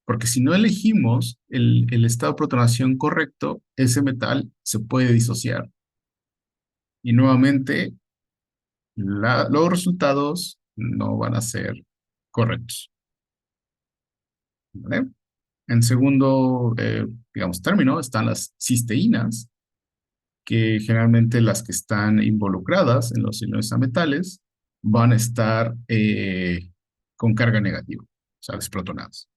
Porque si no elegimos el estado de protonación correcto, ese metal se puede disociar. Y nuevamente, los resultados no van a ser correctos. ¿Vale? En segundo, digamos, término, están las cisteínas, que generalmente las que están involucradas en los iones a metales van a estar con carga negativa, o sea, desprotonadas.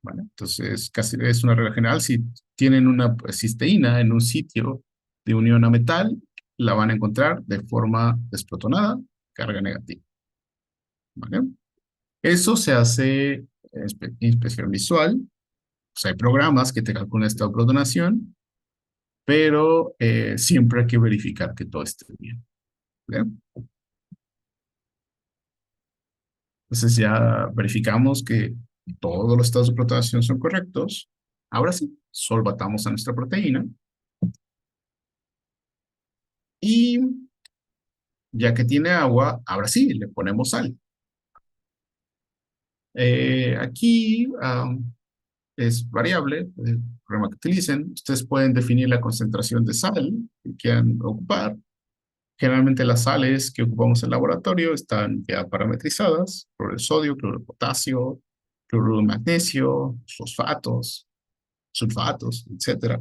¿Vale? Entonces, casi es una regla general. Si tienen una cisteína en un sitio de unión a metal, la van a encontrar de forma desprotonada, carga negativa. ¿Vale? Eso se hace en inspección visual. O sea, hay programas que te calculan esta protonación, pero siempre hay que verificar que todo esté bien. ¿Vale? Entonces ya verificamos que todos los estados de protonación son correctos. Ahora sí, solvatamos a nuestra proteína. Y ya que tiene agua, ahora sí, le ponemos sal. Aquí es variable, el programa que utilicen. Ustedes pueden definir la concentración de sal que quieran ocupar. Generalmente las sales que ocupamos en el laboratorio están ya parametrizadas por el sodio, cloruro de potasio, cloruro de magnesio, fosfatos, sulfatos, etcétera.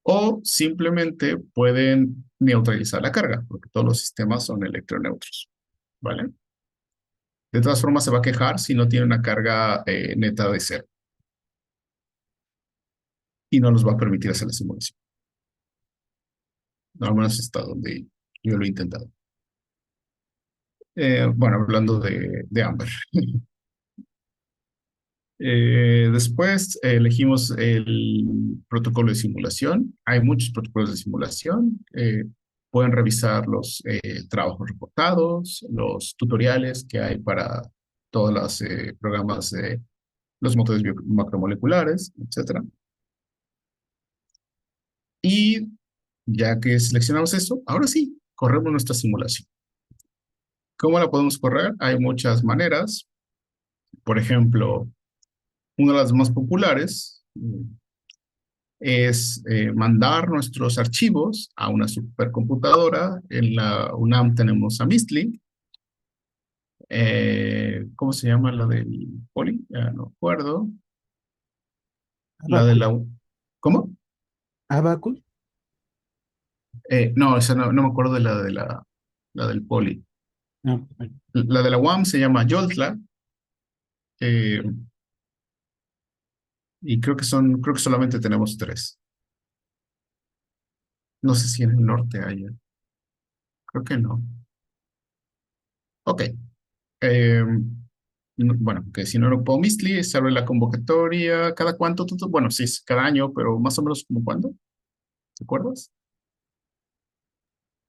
O simplemente pueden neutralizar la carga, porque todos los sistemas son electroneutros. ¿Vale? De todas formas, se va a quejar si no tiene una carga neta de cero. Y no nos va a permitir hacer la simulación. Al menos hasta donde yo lo he intentado. Bueno, hablando de Amber. Después elegimos el protocolo de simulación. Hay muchos protocolos de simulación. Pueden revisar los trabajos reportados, los tutoriales que hay para todos los programas de los motores macromoleculares, etc. Y ya que seleccionamos eso, ahora sí, corremos nuestra simulación. ¿Cómo la podemos correr? Hay muchas maneras. Por ejemplo, una de las más populares es mandar nuestros archivos a una supercomputadora. En la UNAM tenemos a Mistlink. ¿Cómo se llama la del Poli? Ya no recuerdo. La de la... ¿Cómo? Abacus. No, esa no me acuerdo de la del Poli. No, bueno. La de la UAM se llama Joltla. Y creo que solamente tenemos 3. No sé si en el norte haya. Creo que no. Ok. Bueno, que si no lo puedo Mistly, se abre la convocatoria. ¿Cada cuánto? Bueno, sí, es cada año, pero más o menos como cuándo. ¿Te acuerdas?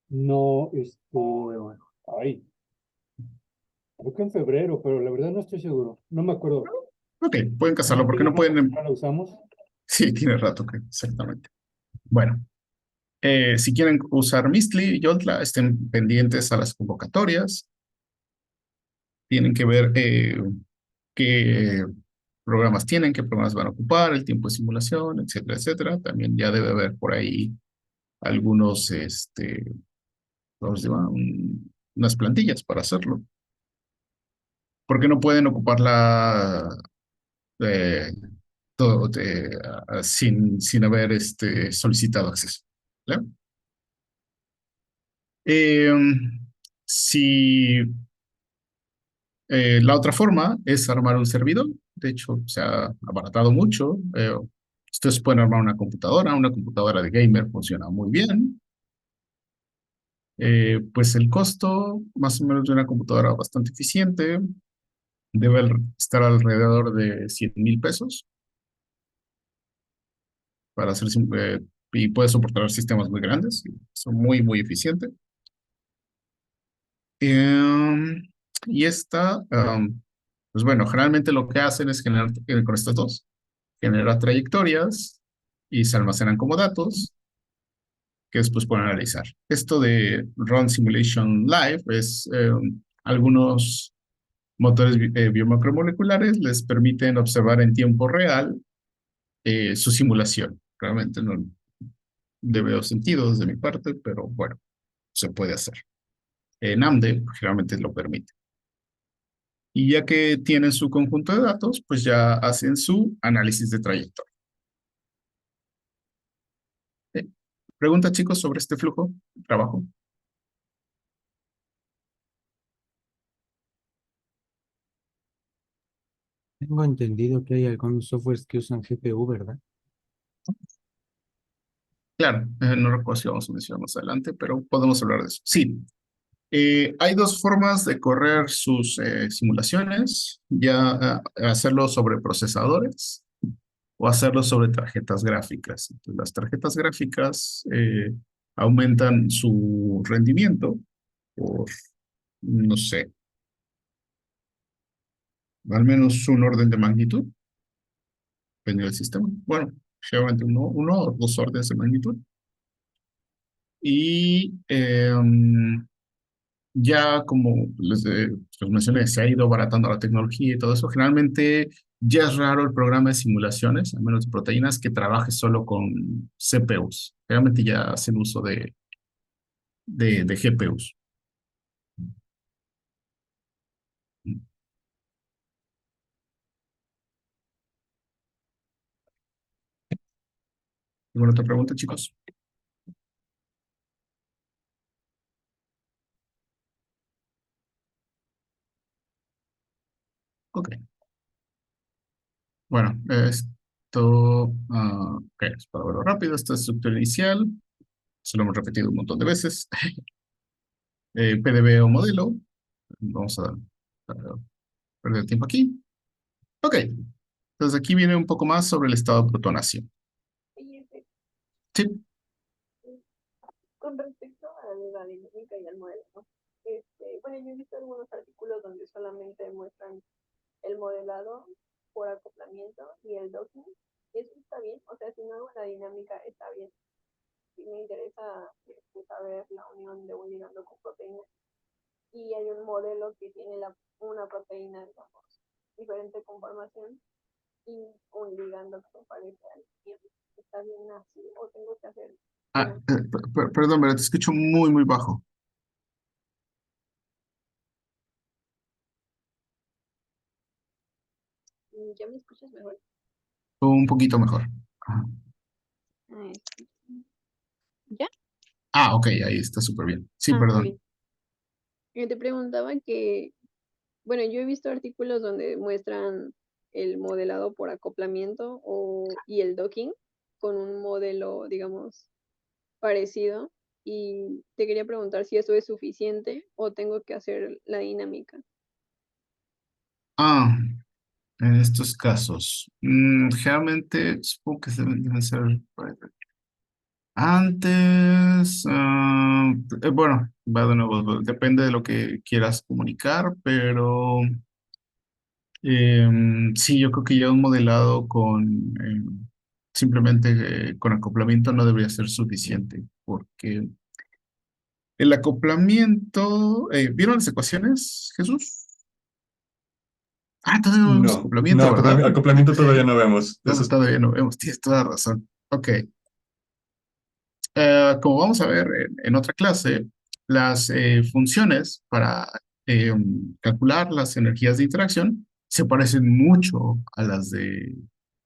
No, ay, creo que en febrero, pero la verdad no estoy seguro. No me acuerdo. Ok, pueden Hace casarlo porque no tiempo que pueden. no la usamos. Sí, tiene rato que, exactamente. Bueno, si quieren usar Mistly y Yontla, estén pendientes a las convocatorias. Tienen que ver qué programas tienen, qué programas van a ocupar, el tiempo de simulación, etcétera, etcétera. También ya debe haber por ahí algunos, ¿cómo se llama? Unas plantillas para hacerlo. Porque no pueden ocuparla eh, sin haber solicitado acceso. ¿Vale? Eh, si la otra forma es armar un servidor. De hecho, se ha abaratado mucho. Ustedes pueden armar una computadora de gamer funciona muy bien. Pues el costo, más o menos, de una computadora bastante eficiente, debe estar alrededor de 100,000 pesos para hacer, y puede soportar sistemas muy grandes. Son muy, muy eficientes. Em, y esta, pues bueno, generalmente lo que hacen es generar con estas dos, genera trayectorias y se almacenan como datos que después pueden analizar. Esto de Run Simulation Live es algunos motores biomacromoleculares les permiten observar en tiempo real su simulación. Realmente no le veo sentido desde mi parte, pero bueno, se puede hacer. NAMD generalmente lo permite. Y ya que tienen su conjunto de datos, pues ya hacen su análisis de trayectoria. ¿Sí? Pregunta, chicos, sobre este flujo de trabajo. Tengo entendido que hay algunos softwares que usan GPU, ¿verdad? Claro, no recuerdo si vamos a mencionar más adelante, pero podemos hablar de eso. Sí, hay dos formas de correr sus simulaciones, ya hacerlo sobre procesadores o hacerlo sobre tarjetas gráficas. Entonces, las tarjetas gráficas aumentan su rendimiento por, no sé, al menos un orden de magnitud, depende del sistema. Bueno, generalmente uno o dos órdenes de magnitud. Y ya como les mencioné, se ha ido baratando la tecnología y todo eso. Generalmente ya es raro el programa de simulaciones, al menos de proteínas, que trabaje solo con CPUs. Realmente ya hacen uso de GPUs. ¿Alguna otra pregunta, chicos? Ok. Bueno, ok, es para verlo rápido. Esta es estructura inicial. Se lo hemos repetido un montón de veces. PDB o modelo. Vamos a perder tiempo aquí. Ok. Entonces aquí viene un poco más sobre el estado de protonación. Y Sí. con respecto a la dinámica y al modelo, ¿no? Bueno, yo he visto algunos artículos donde solamente muestran el modelado por acoplamiento y el docking. Eso está bien, o sea, si no hago la dinámica está bien. Si me interesa saber la unión de un ligando con proteína y hay un modelo que tiene una proteína, digamos, diferente conformación y un ligando que se parece al mío. ¿Está bien así o tengo que hacer una? Perdón, pero te escucho muy, muy bajo. ¿Ya me escuchas mejor? Un poquito mejor. Ajá. Ah, ¿ya? Ok, ahí está súper bien. Sí, Ah, muy perdón. bien. Te preguntaba que, bueno, yo he visto artículos donde muestran el modelado por acoplamiento y el docking con un modelo, digamos, parecido y te quería preguntar si eso es suficiente o tengo que hacer la dinámica. Ah, en estos casos, generalmente supongo que deben ser antes, bueno, va de nuevo, depende de lo que quieras comunicar, pero sí, yo creo que ya un modelado con simplemente con acoplamiento no debería ser suficiente, porque el acoplamiento, ¿vieron las ecuaciones, Jesús? Ah, todavía no vemos No, no, acoplamiento, ¿verdad? acoplamiento todavía no vemos. Eso No, es, todavía no vemos, tienes toda la razón. Ok. Como vamos a ver en otra clase, las funciones para calcular las energías de interacción se parecen mucho a las de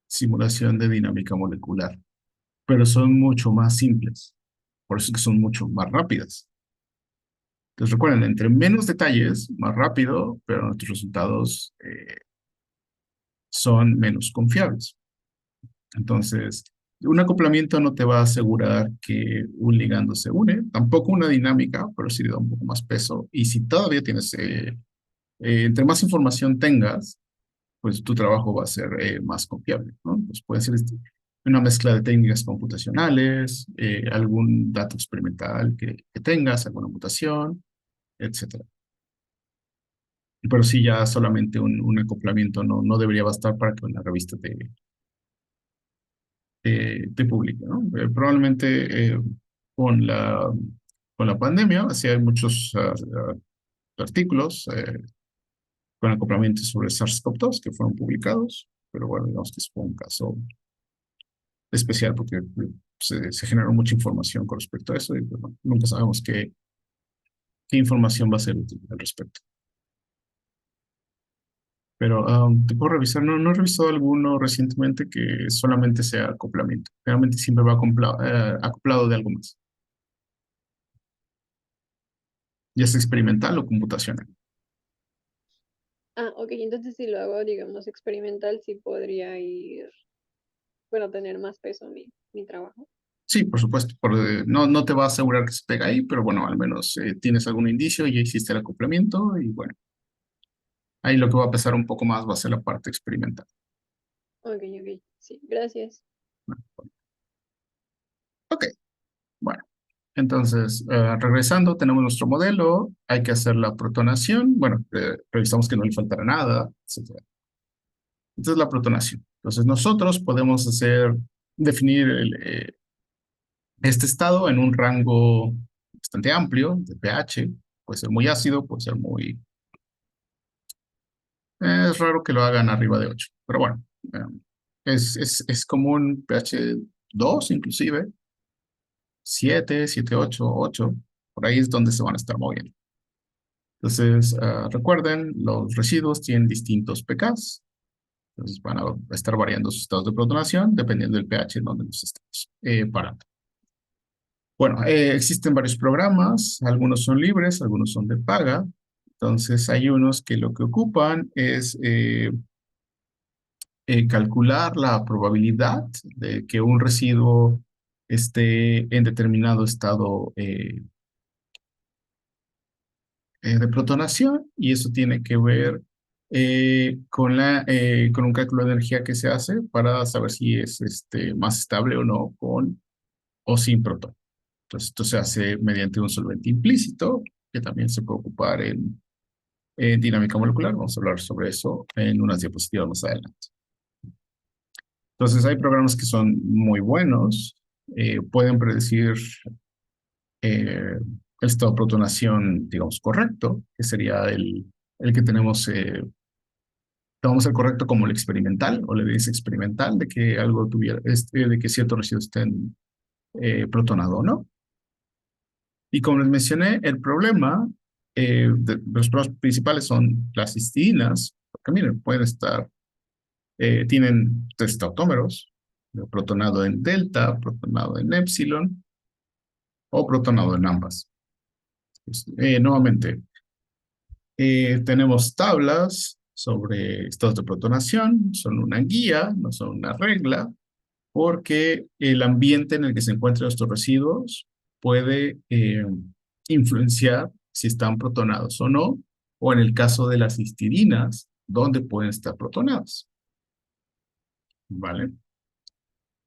simulación de dinámica molecular, pero son mucho más simples, por eso es que son mucho más rápidas. Entonces recuerden, entre menos detalles, más rápido, pero nuestros resultados son menos confiables. Entonces, un acoplamiento no te va a asegurar que un ligando se une, tampoco una dinámica, pero sí le da un poco más peso. Y si todavía tienes, entre más información tengas, pues tu trabajo va a ser más confiable, ¿no? Pues puede ser una mezcla de técnicas computacionales, algún dato experimental que tengas, alguna mutación, etcétera. Pero sí, ya solamente un acoplamiento no debería bastar para que una revista te publique, ¿no? Probablemente con con la pandemia, así hay muchos artículos con acoplamientos sobre SARS-CoV-2 que fueron publicados, pero bueno, digamos que fue un caso especial porque se generó mucha información con respecto a eso y pues, bueno, nunca sabemos qué información va a ser útil al respecto. Pero te puedo revisar, no he revisado alguno recientemente que solamente sea acoplamiento. Realmente siempre va acoplado de algo más, ya sea experimental o computacional. Ah, ok, entonces si lo hago, digamos, experimental, sí podría ir, bueno, tener más peso mi trabajo. Sí, por supuesto, no te va a asegurar que se pega ahí, pero bueno, al menos tienes algún indicio, ya hiciste el acoplamiento y bueno, ahí lo que va a pesar un poco más va a ser la parte experimental. Ok, ok, sí, gracias. Ok, bueno, entonces regresando, tenemos nuestro modelo, hay que hacer la protonación, bueno, revisamos que no le faltará nada, etcétera. Entonces la protonación. Entonces nosotros podemos definir este estado en un rango bastante amplio de pH, puede ser muy ácido, puede ser muy. Es raro que lo hagan arriba de 8, pero bueno, es común pH 2 inclusive, 7, 7, 8, 8, por ahí es donde se van a estar moviendo. Entonces, recuerden, los residuos tienen distintos pKs, entonces van a estar variando sus estados de protonación dependiendo del pH en donde los estemos parando. Bueno, existen varios programas, algunos son libres, algunos son de paga. Entonces, hay unos que lo que ocupan es calcular la probabilidad de que un residuo esté en determinado estado de protonación y eso tiene que ver con un cálculo de energía que se hace para saber si es más estable o no con o sin protón. Entonces, esto se hace mediante un solvente implícito que también se puede ocupar en dinámica molecular. Vamos a hablar sobre eso en unas diapositivas más adelante. Entonces, hay programas que son muy buenos, pueden predecir el estado de protonación, digamos, correcto, que sería el que tomamos el correcto como el experimental o la evidencia experimental de que algo de que cierto residuo esté protonado o no. Y como les mencioné, el problema, los problemas principales son las cistidinas, porque miren, tienen tres tautómeros, protonado en delta, protonado en epsilon o protonado en ambas. Nuevamente, tenemos tablas sobre estados de protonación, son una guía, no son una regla. porque el ambiente en el que se encuentran estos residuos puede influenciar si están protonados o no, o en el caso de las histidinas, dónde pueden estar protonadas. ¿Vale?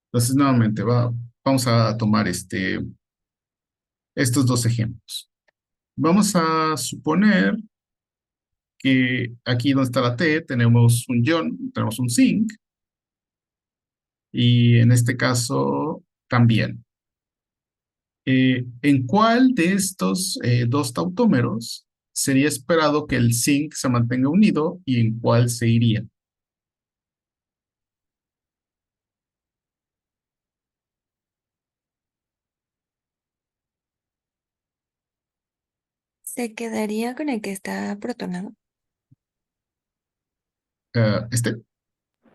Entonces, nuevamente, vamos a tomar estos dos ejemplos. Vamos a suponer que aquí donde está la T tenemos un ion, tenemos un zinc, y en este caso también. ¿En cuál de estos dos tautómeros sería esperado que el zinc se mantenga unido y en cuál se iría? ¿Se quedaría con el que está protonado? ¿Este?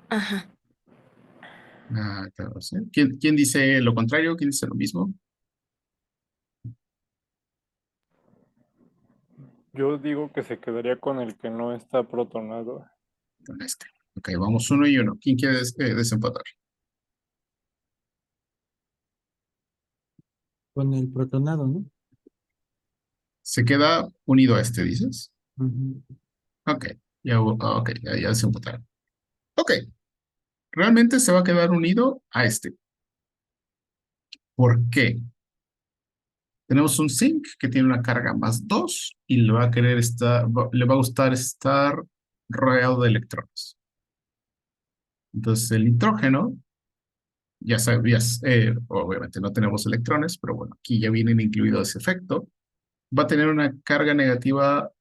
Ajá. Claro, sí. ¿Quién dice lo contrario? ¿Quién dice lo mismo? Yo digo que se quedaría con el que no está protonado. Con este. Ok, vamos uno y uno. ¿Quién quiere desempatar? Con el protonado, ¿no? Se queda unido a este, dices. Ujú. Ok, ya desempataron. Ok, realmente se va a quedar unido a este. ¿Por qué? Tenemos un zinc que tiene una carga más 2 y le va a querer le va a gustar estar rodeado de electrones. Entonces el nitrógeno, ya sabías, obviamente no tenemos electrones, pero bueno, aquí ya vienen incluidos ese efecto. Va a tener una carga negativa,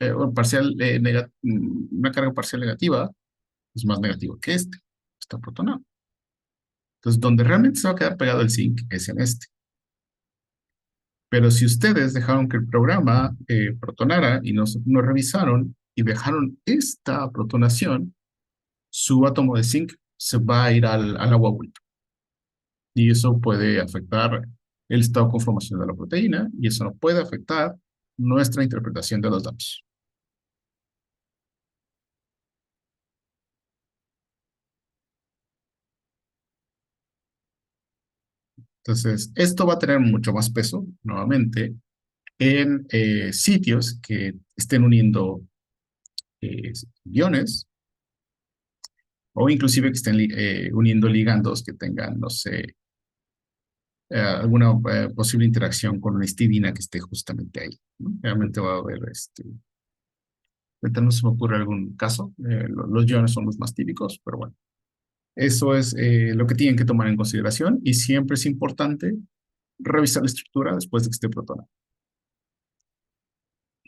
una carga parcial negativa, es más negativo que este, está protonado. Entonces, donde realmente se va a quedar pegado el zinc es en este. Pero si ustedes dejaron que el programa protonara y no revisaron y dejaron esta protonación, su átomo de zinc se va a ir al agua vuelta. Y eso puede afectar el estado de conformación de la proteína y eso no puede afectar nuestra interpretación de los datos. Entonces, esto va a tener mucho más peso, nuevamente, en sitios que estén uniendo iones o inclusive que estén uniendo ligandos que tengan, no sé, alguna posible interacción con una histidina que esté justamente ahí, ¿no? Realmente va a haber, ahorita no se me ocurre algún caso, los iones son los más típicos, pero bueno, eso es lo que tienen que tomar en consideración y siempre es importante revisar la estructura después de que esté protonada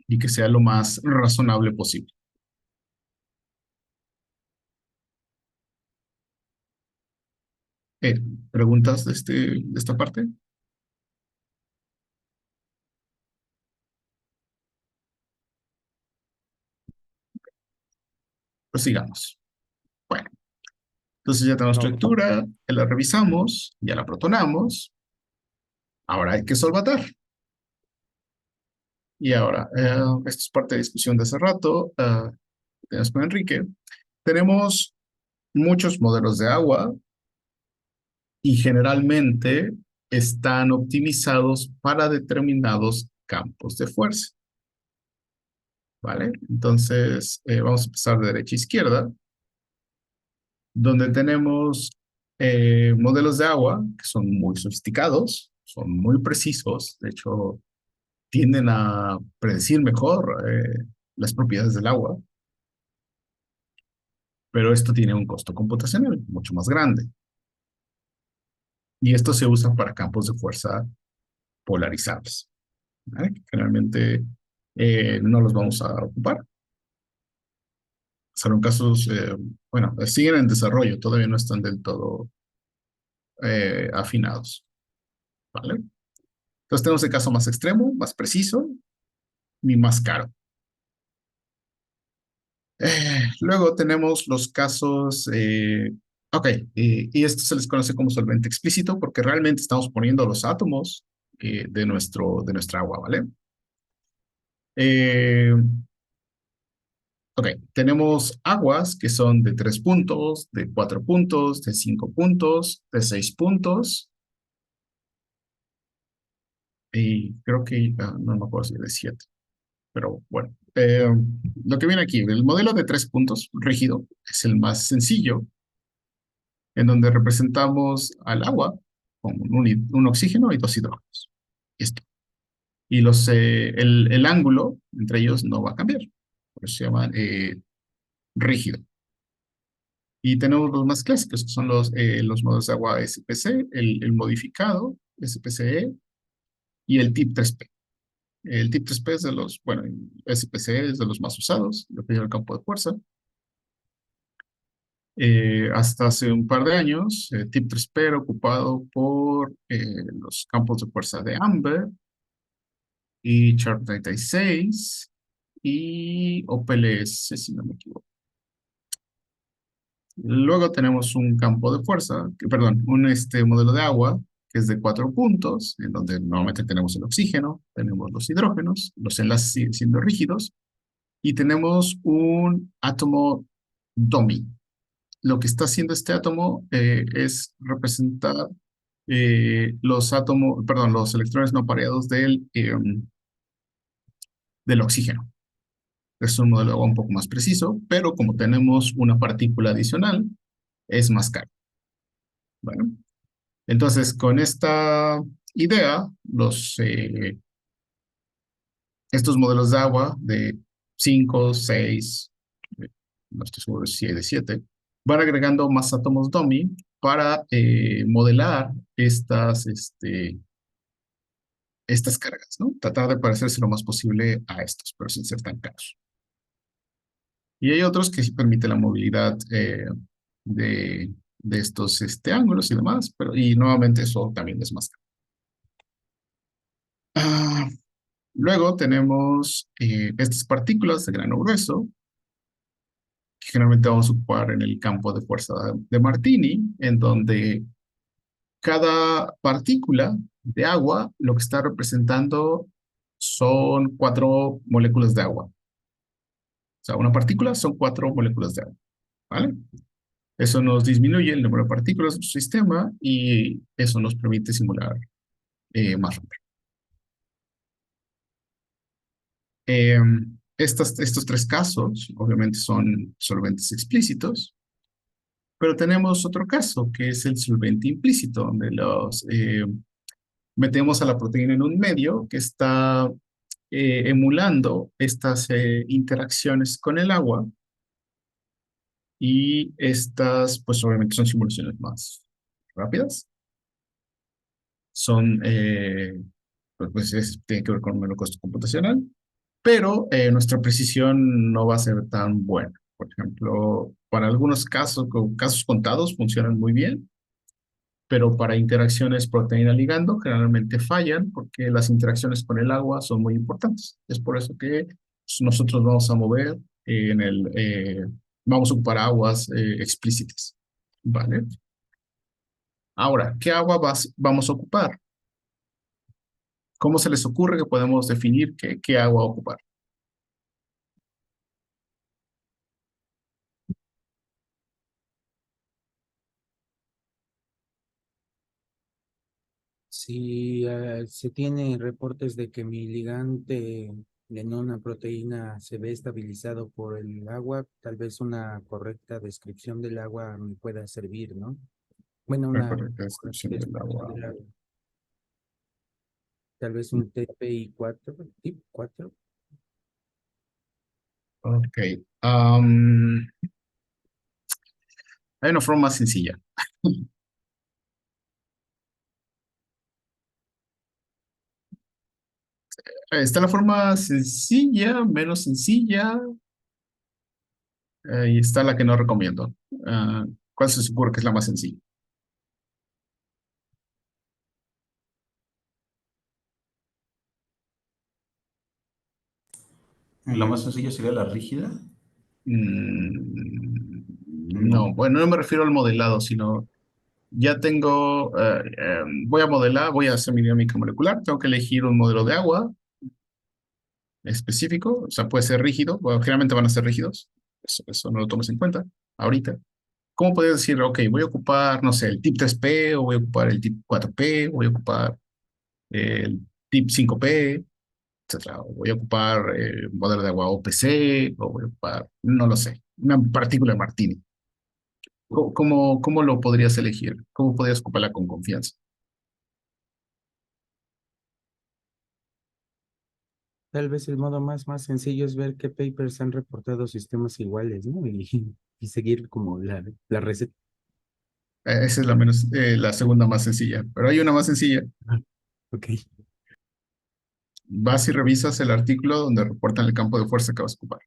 y que sea lo más razonable posible. Eh, ¿Preguntas de esta parte? Pues sigamos. Bueno, entonces ya tenemos No, estructura, ya la revisamos, ya la protonamos. Ahora hay que solvatar. Y ahora, esto es parte de discusión de hace rato, tenemos con Enrique. Tenemos muchos modelos de agua y generalmente están optimizados para determinados campos de fuerza. ¿Vale? Entonces, vamos a empezar de derecha a izquierda, donde tenemos modelos de agua que son muy sofisticados, son muy precisos, de hecho, tienden a predecir mejor las propiedades del agua, pero esto tiene un costo computacional mucho más grande. Y esto se usa para campos de fuerza polarizados, ¿vale? Generalmente no los vamos a ocupar. Salvo casos, bueno, siguen en desarrollo, todavía no están del todo afinados, ¿vale? Entonces tenemos el caso más extremo, más preciso y más caro. Luego tenemos los casos, ok, y esto se les conoce como solvente explícito porque realmente estamos poniendo los átomos de nuestra agua, ¿vale? Eh, Ok, tenemos aguas que son de 3 puntos, de 4 puntos, de 5 puntos, de 6 puntos. Y creo que, no me acuerdo si de 7, pero bueno. Lo que viene aquí, el modelo de 3 puntos rígido es el más sencillo, en donde representamos al agua con un oxígeno y dos hidrógenos. Esto. Y el ángulo entre ellos no va a cambiar. Por eso se llama rígido. Y tenemos los más clásicos, que son los modos de agua SPC, el modificado SPCE y el tip 3P. El tip 3P es de los, bueno, SPCE es de los más usados, lo que lleva el campo de fuerza. Hasta hace un par de años, tip 3P era ocupado por los campos de fuerza de Amber y Chart 36 y OPLS, si no me equivoco. Luego tenemos un campo de fuerza, perdón, un modelo de agua que es de 4 puntos, en donde normalmente tenemos el oxígeno, tenemos los hidrógenos, los enlaces siguen siendo rígidos, y tenemos un átomo dummy. Lo que está haciendo este átomo es representar los átomos, perdón, los electrones no pareados del oxígeno. Es un modelo de agua un poco más preciso, pero como tenemos una partícula adicional, es más caro. Bueno, entonces con esta idea, estos modelos de agua de 5, 6, no estoy seguro si hay de 7, van agregando más átomos dummy para modelar estas cargas, ¿no? Tratar de parecerse lo más posible a estos, pero sin ser tan caros. Y hay otros que sí permiten la movilidad de estos ángulos y demás, y nuevamente eso también es más caro. Luego tenemos estas partículas de grano grueso, que generalmente vamos a ocupar en el campo de fuerza de Martini, en donde cada partícula de agua lo que está representando son 4 moléculas de agua. O sea, una partícula son 4 moléculas de agua, ¿vale? Eso nos disminuye el número de partículas de nuestro sistema y eso nos permite simular más rápido. Estos 3 casos, obviamente, son solventes explícitos, pero tenemos otro caso, que es el solvente implícito, donde metemos a la proteína en un medio que está emulando estas interacciones con el agua, y estas, pues obviamente son simulaciones más rápidas. Tienen que ver con menor costo computacional, pero nuestra precisión no va a ser tan buena. Por ejemplo, para algunos casos, con casos contados, funcionan muy bien, pero para interacciones proteína-ligando generalmente fallan porque las interacciones con el agua son muy importantes. Es por eso que nosotros vamos a mover vamos a ocupar aguas explícitas. ¿Vale? Ahora, ¿qué agua vamos a ocupar? ¿Cómo se les ocurre que podemos definir qué agua ocupar? Si se tiene reportes de que mi ligante en una proteína se ve estabilizado por el agua, tal vez una correcta descripción del agua me pueda servir, ¿no? Bueno, La una correcta descripción del descripción agua. del agua. Tal vez un TPI 4, tip 4. Ok. Hay una forma más sencilla. Está la forma sencilla, menos sencilla, y está la que no recomiendo. ¿Cuál se supone que es la más sencilla? La más sencilla sería la rígida. No, No. bueno, no me refiero al modelado, sino ya tengo, voy a modelar, voy a hacer mi dinámica molecular, tengo que elegir un modelo de agua, específico, o sea, puede ser rígido, bueno, generalmente van a ser rígidos, eso no lo tomes en cuenta ahorita. ¿Cómo puedes decir, ok, voy a ocupar, no sé, el tip 3P, o voy a ocupar el tip 4P, o voy a ocupar el tip 5P, etcétera? O voy a ocupar modelo de agua OPC, o voy a ocupar, no lo sé, una partícula de Martini. ¿Cómo lo podrías elegir? ¿Cómo podrías ocuparla con confianza? Tal vez el modo más sencillo es ver qué papers han reportado sistemas iguales, ¿no? Y seguir como la receta. Esa es la segunda más sencilla, pero hay una más sencilla. Ah, ok. Vas y revisas el artículo donde reportan el campo de fuerza que vas a ocupar.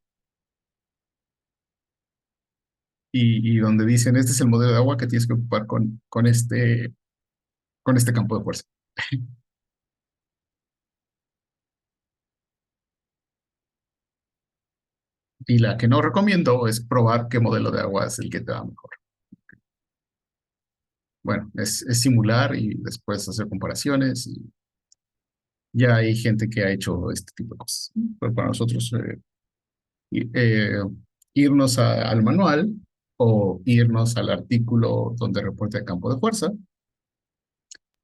Y donde dicen, este es el modelo de agua que tienes que ocupar con este campo de fuerza. Y la que no recomiendo es probar qué modelo de agua es el que te va mejor. Bueno, es simular y después hacer comparaciones. Y ya hay gente que ha hecho este tipo de cosas. Pero para nosotros, irnos al manual o irnos al artículo donde reporta el campo de fuerza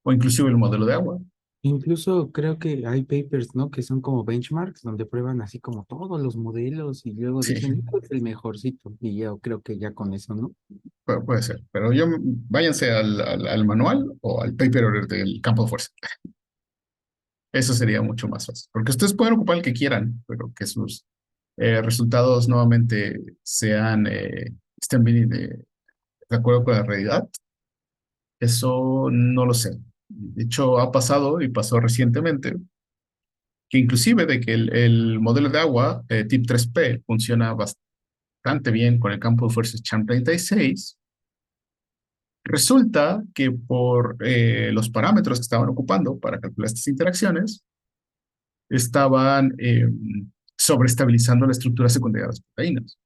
o inclusive el modelo de agua. Incluso creo que hay papers, ¿no? Que son como benchmarks, donde prueban así como todos los modelos y luego Sí, dicen, "Este es el mejorcito". Y yo creo que ya con eso, ¿no? puede ser. Pero váyanse al manual o al paper del campo de fuerza. Eso sería mucho más fácil. Porque ustedes pueden ocupar el que quieran, pero que sus resultados nuevamente estén bien de acuerdo con la realidad. Eso no lo sé. De hecho, ha pasado y pasó recientemente que inclusive de que el modelo de agua tip 3P funciona bastante bien con el campo de fuerza CHAM 36. Resulta que por los parámetros que estaban ocupando para calcular estas interacciones, estaban sobreestabilizando la estructura secundaria de las proteínas.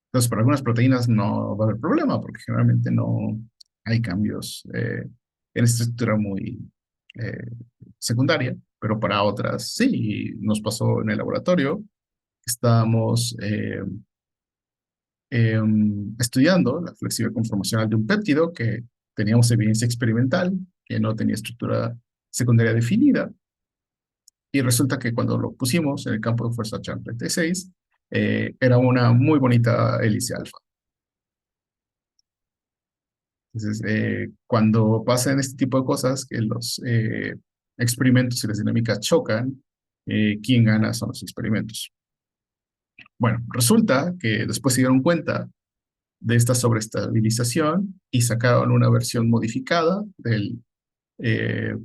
Entonces, para algunas proteínas no va a haber problema, porque generalmente no hay cambios en esta estructura muy eh, secundaria, pero para otras sí. Nos pasó en el laboratorio. Estábamos estudiando la flexibilidad conformacional de un péptido que teníamos evidencia experimental, que no tenía estructura secundaria definida. Y resulta que cuando lo pusimos en el campo de fuerza CHARM 36, era una muy bonita hélice alfa. Entonces, cuando pasan este tipo de cosas, que los experimentos y las dinámicas chocan, quien gana son los experimentos. Bueno, resulta que después se dieron cuenta de esta sobreestabilización y sacaron una versión modificada del eh,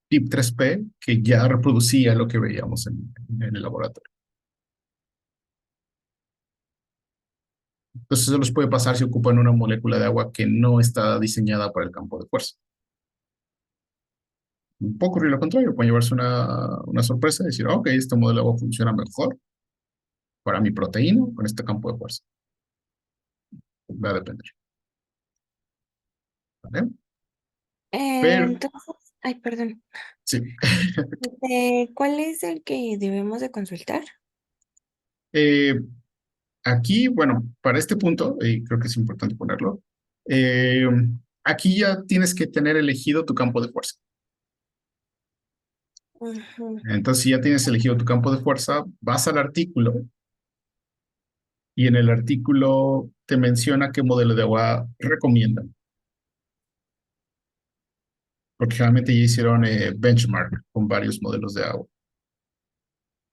TIP 3P que ya reproducía lo que veíamos en el laboratorio. Entonces, eso les puede pasar si ocupan una molécula de agua que no está diseñada para el campo de fuerza. Puede ocurrir lo contrario, puede llevarse una sorpresa y decir, ok, este modelo de agua funciona mejor para mi proteína con este campo de fuerza. Va a depender. ¿Vale? Pero, Entonces, ay, perdón. sí. ¿Cuál es el que debemos de consultar? Eh, Aquí, bueno, para este punto, y creo que es importante ponerlo, eh, aquí ya tienes que tener elegido tu campo de fuerza. Ujú. Entonces, si ya tienes elegido tu campo de fuerza, vas al artículo y en el artículo te menciona qué modelo de agua recomiendan. Porque generalmente ya hicieron benchmark con varios modelos de agua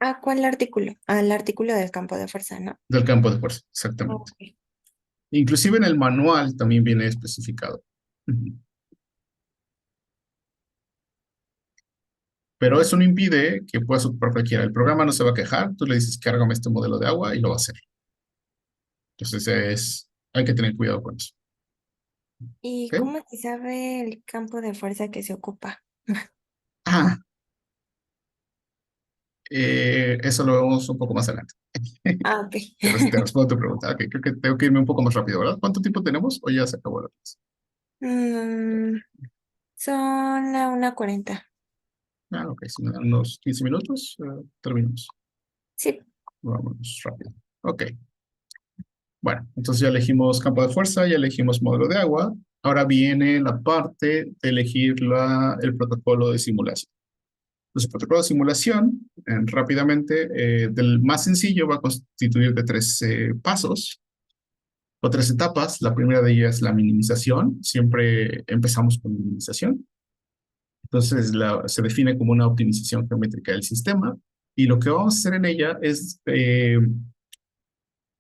¿A cuál artículo? Al artículo del campo de fuerza, ¿no? del campo de fuerza, exactamente. Ok. Inclusive en el manual también viene especificado. Ujú. Pero eso no impide que puedas ocupar cualquiera. El programa no se va a quejar, tú le dices, cárgame este modelo de agua y lo va a hacer. Entonces hay que tener cuidado con eso. ¿Y ¿Ok? cómo se sabe el campo de fuerza que se ocupa? Ah, eso lo vemos un poco más adelante. Ah, ok. Te respondo tu pregunta. Ok, creo que tengo que irme un poco más rápido, ¿verdad? ¿Cuánto tiempo tenemos? ¿O ya se acabó la clase? Mm, son la 1:40. Ok, si me dan unos 15 minutos, terminamos. Sí, Vámonos rápido. Ok. Bueno, entonces ya elegimos campo de fuerza, ya elegimos modelo de agua. Ahora viene la parte de elegir el protocolo de simulación. Entonces, el protocolo de simulación, rápidamente, del más sencillo va a constituir de 3 pasos o 3 etapas. La primera de ellas es la minimización. Siempre empezamos con minimización. Entonces, se define como una optimización geométrica del sistema. Y lo que vamos a hacer en ella es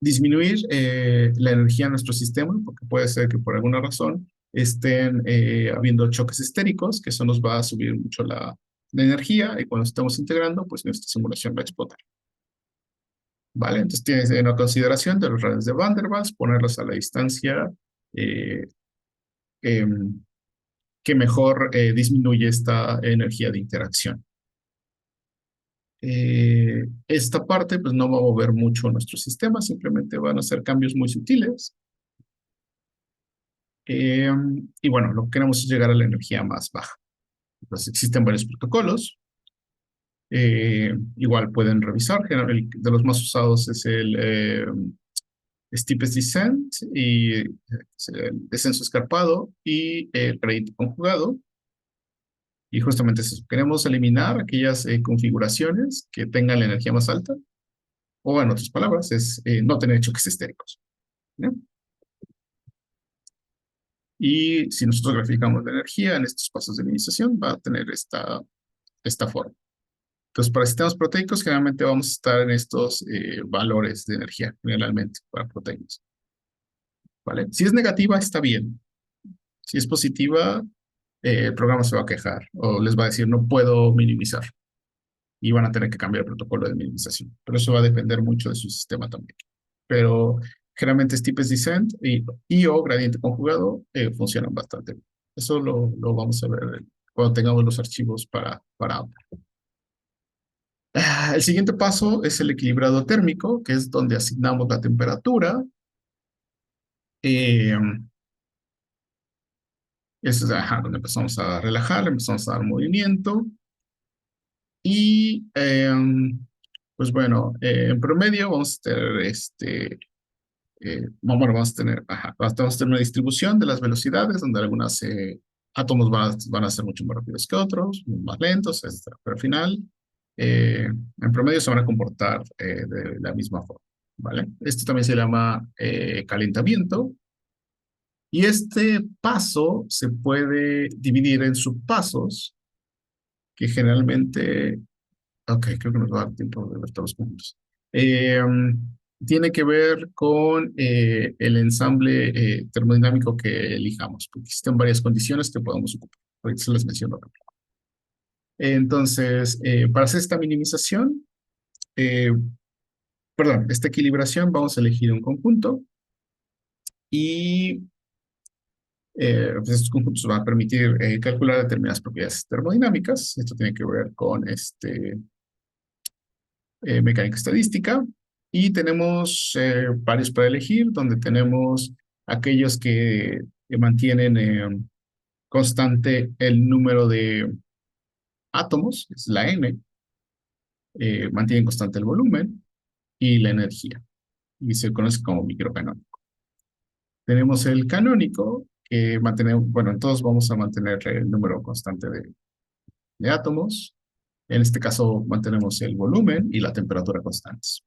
disminuir la energía en nuestro sistema, porque puede ser que por alguna razón estén habiendo choques estéricos, que eso nos va a subir mucho la energía, y cuando estamos integrando, pues nuestra simulación va a explotar. ¿Vale? Entonces tienes en la consideración de los radios de Van der Waals, ponerlos a la distancia eh, em, que mejor disminuye esta energía de interacción. Esta parte pues no va a mover mucho nuestro sistema, simplemente van a ser cambios muy sutiles. Y bueno, lo que queremos es llegar a la energía más baja. Entonces existen varios protocolos. Igual pueden revisar. De los más usados es el Steepest Descent y el descenso escarpado y el gradiente conjugado. Y justamente es eso. Queremos eliminar aquellas configuraciones que tengan la energía más alta. O en otras palabras, es no tener choques estéricos. ¿No? Y si nosotros graficamos la energía en estos pasos de minimización, va a tener esta forma. Entonces, para sistemas proteicos, generalmente vamos a estar en estos valores de energía, generalmente, para proteínas. ¿Vale? Si es negativa, está bien. Si es positiva, el programa se va a quejar o les va a decir, no puedo minimizar. Y van a tener que cambiar el protocolo de minimización. Pero eso va a depender mucho de su sistema también. Pero generalmente Steepest Descent y o gradiente conjugado funcionan bastante bien. Eso lo vamos a ver cuando tengamos los archivos para ambos. El siguiente paso es el equilibrado térmico, que es donde asignamos la temperatura. Eh, es donde empezamos a relajar, empezamos a dar movimiento. Y pues bueno, en promedio vamos a tener vamos a tener, vamos a tener una distribución de las velocidades, donde algunos átomos van a ser mucho más rápidos que otros, más lentos, etc. Pero al final, en promedio se van a comportar de la misma forma, ¿vale? Esto también se llama calentamiento. Y este paso se puede dividir en subpasos, que generalmente, ok, creo que nos va a dar tiempo de ver todos los puntos. Tiene que ver con el ensamble termodinámico que elijamos, porque existen varias condiciones que podemos ocupar. Ahorita se las menciono rápido. Entonces, para hacer esta minimización, perdón, esta equilibración, vamos a elegir un conjunto y pues estos conjuntos van a permitir calcular determinadas propiedades termodinámicas. Esto tiene que ver con mecánica estadística. Y tenemos varios para elegir, donde tenemos aquellos que mantienen constante el número de átomos, es la n, mantienen constante el volumen y la energía, y se conoce como microcanónico. Tenemos el canónico, que mantenemos, bueno, todos vamos a mantener el número constante de átomos. En este caso mantenemos el volumen y la temperatura constantes.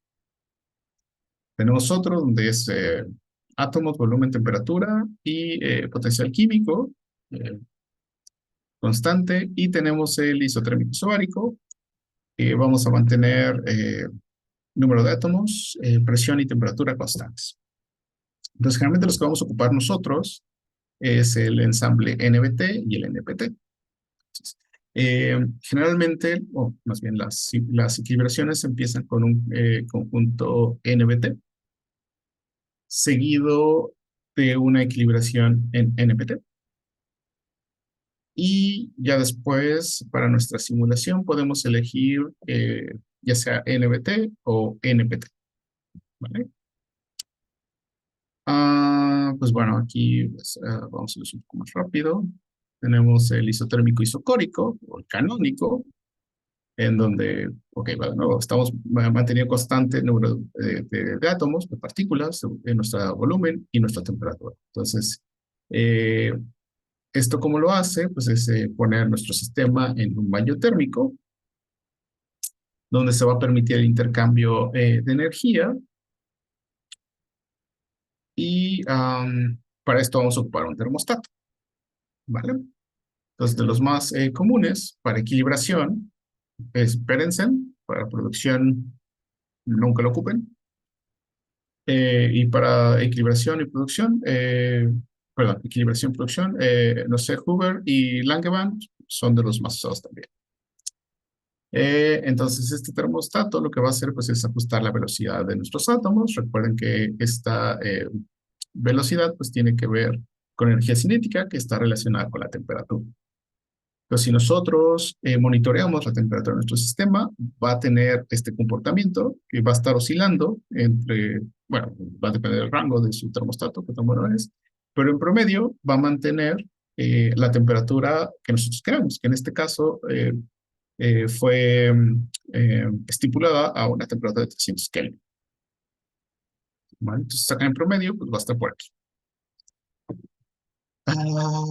Tenemos otro donde es átomos, volumen, temperatura y potencial químico constante. Y tenemos el isotérmico isobárico. Vamos a mantener número de átomos, presión y temperatura constantes. Entonces, generalmente los que vamos a ocupar nosotros es el ensamble NBT y el NPT. Entonces, generalmente, o más bien las equilibraciones empiezan con un conjunto NBT, seguido de una equilibración en NPT. Y ya después, para nuestra simulación, podemos elegir ya sea NBT o NPT. ¿Vale? Pues bueno, aquí pues, vamos a ir un poco más rápido. Tenemos el isotérmico isocórico o el canónico, en donde, ok, va de nuevo, estamos manteniendo constante el número de átomos, de partículas, en nuestro volumen y nuestra temperatura. Entonces, eh, ¿esto cómo lo hace? Pues es poner nuestro sistema en un baño térmico, donde se va a permitir el intercambio de energía. Y para esto vamos a ocupar un termostato, ¿vale? Entonces, de los más comunes para equilibración es Berensen, para producción nunca lo ocupen. Y para equilibración y producción, perdón, equilibración y producción, no sé, Hoover y Langevin son de los más usados también. Entonces, este termostato lo que va a hacer pues, es ajustar la velocidad de nuestros átomos. Recuerden que esta velocidad pues, tiene que ver con energía cinética que está relacionada con la temperatura. Entonces, si nosotros monitoreamos la temperatura de nuestro sistema, va a tener este comportamiento que va a estar oscilando entre, bueno, va a depender del rango de su termostato, que tan bueno es, pero en promedio va a mantener la temperatura que nosotros queremos, que en este caso fue estipulada a una temperatura de 300 Kelvin. ¿Vale? Entonces, acá en promedio, pues va a estar por aquí.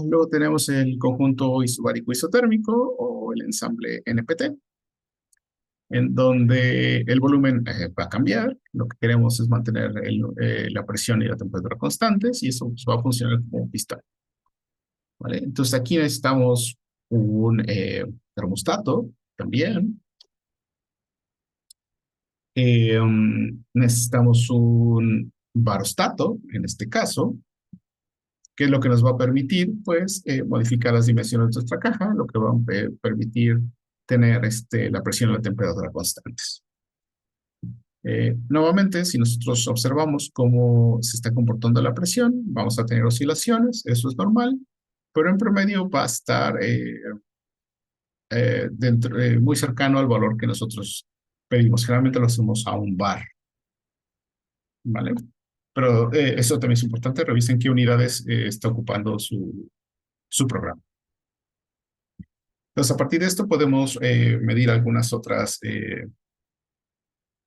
Luego tenemos el conjunto isobárico isotérmico o el ensamble NPT, en donde el volumen va a cambiar. Lo que queremos es mantener la presión y la temperatura constantes y eso pues, va a funcionar como un pistón. ¿Vale? Entonces aquí necesitamos un termostato también. Necesitamos un barostato, en este caso, que es lo que nos va a permitir, pues, modificar las dimensiones de nuestra caja, lo que va a permitir tener la presión y la temperatura constantes. Nuevamente, si nosotros observamos cómo se está comportando la presión, vamos a tener oscilaciones, eso es normal, pero en promedio va a estar muy cercano al valor que nosotros pedimos. Generalmente lo hacemos a un bar, ¿vale? Pero eso también es importante, revisen qué unidades está ocupando su programa. Entonces, a partir de esto podemos medir algunas otras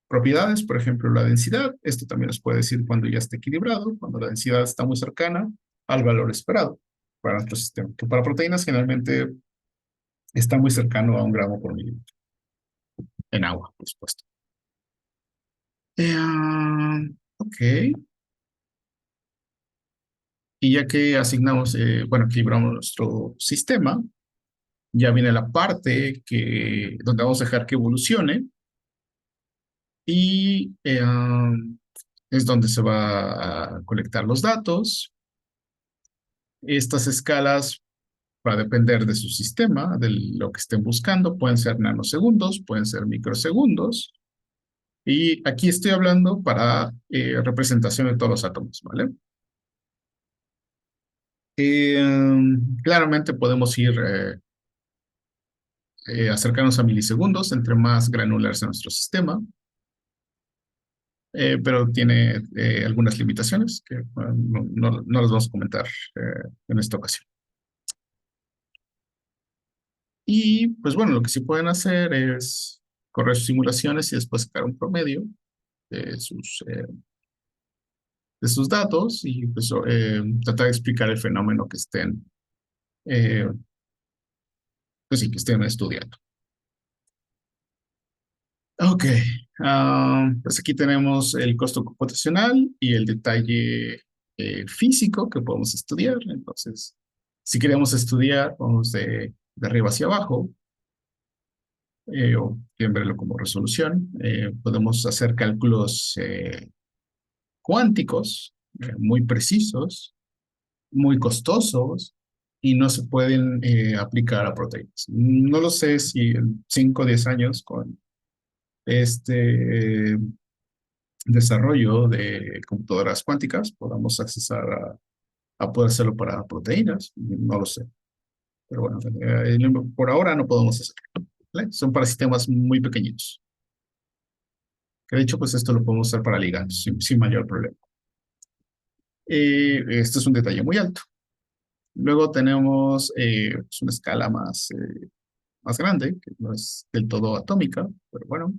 propiedades, por ejemplo, la densidad. Esto también nos puede decir cuando ya está equilibrado, cuando la densidad está muy cercana al valor esperado para nuestro sistema, que para proteínas generalmente está muy cercano a 1 gramo por mililitro, en agua, por supuesto. Ok. Y ya que asignamos, bueno, equilibramos nuestro sistema, ya viene la parte donde vamos a dejar que evolucione y es donde se va a colectar los datos. Estas escalas, para depender de su sistema, de lo que estén buscando, pueden ser nanosegundos, pueden ser microsegundos. Y aquí estoy hablando para representación de todos los átomos, ¿vale? Claramente podemos ir acercarnos a milisegundos, entre más granular sea nuestro sistema. Pero tiene algunas limitaciones que no las vamos a comentar en esta ocasión. Y pues bueno, lo que sí pueden hacer es correr sus simulaciones y después sacar un promedio de sus datos y pues, tratar de explicar el fenómeno que estén, pues sí, que estén estudiando. Ok, pues aquí tenemos el costo computacional y el detalle físico que podemos estudiar. Entonces, si queremos estudiar, vamos de arriba hacia abajo, o quieren verlo como resolución, podemos hacer cálculos cuánticos muy precisos, muy costosos, y no se pueden aplicar a proteínas. No lo sé si en 5 o 10 años con este desarrollo de computadoras cuánticas podamos accesar a poder hacerlo para proteínas, no lo sé. Pero bueno, por ahora no podemos hacerlo, ¿vale? Son para sistemas muy pequeñitos. Que de hecho, pues esto lo podemos usar para ligandos sin mayor problema. Este es un detalle muy alto. Luego tenemos pues, una escala más más grande, que no es del todo atómica, pero bueno,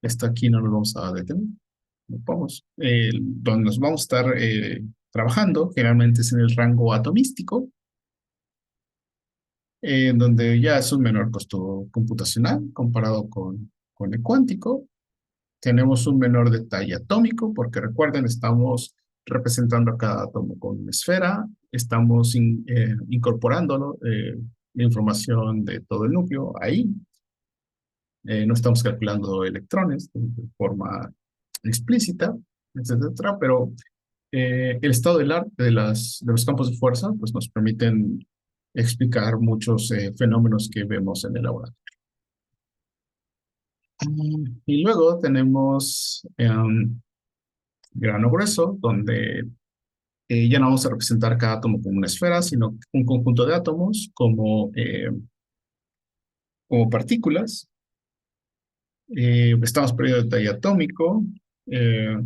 esta aquí no nos vamos a detener. No podemos. Donde nos vamos a estar trabajando, generalmente es en el rango atomístico, en donde ya es un menor costo computacional comparado con el cuántico. Tenemos un menor detalle atómico, porque recuerden, estamos representando a cada átomo con una esfera, estamos incorporando, ¿no? La información de todo el núcleo ahí. No estamos calculando electrones de forma explícita, etcétera, pero el estado del arte de los campos de fuerza pues, nos permiten explicar muchos fenómenos que vemos en el laboratorio. Y luego tenemos grano grueso, donde ya no vamos a representar cada átomo como una esfera, sino un conjunto de átomos como partículas. Estamos perdiendo detalle atómico, eh,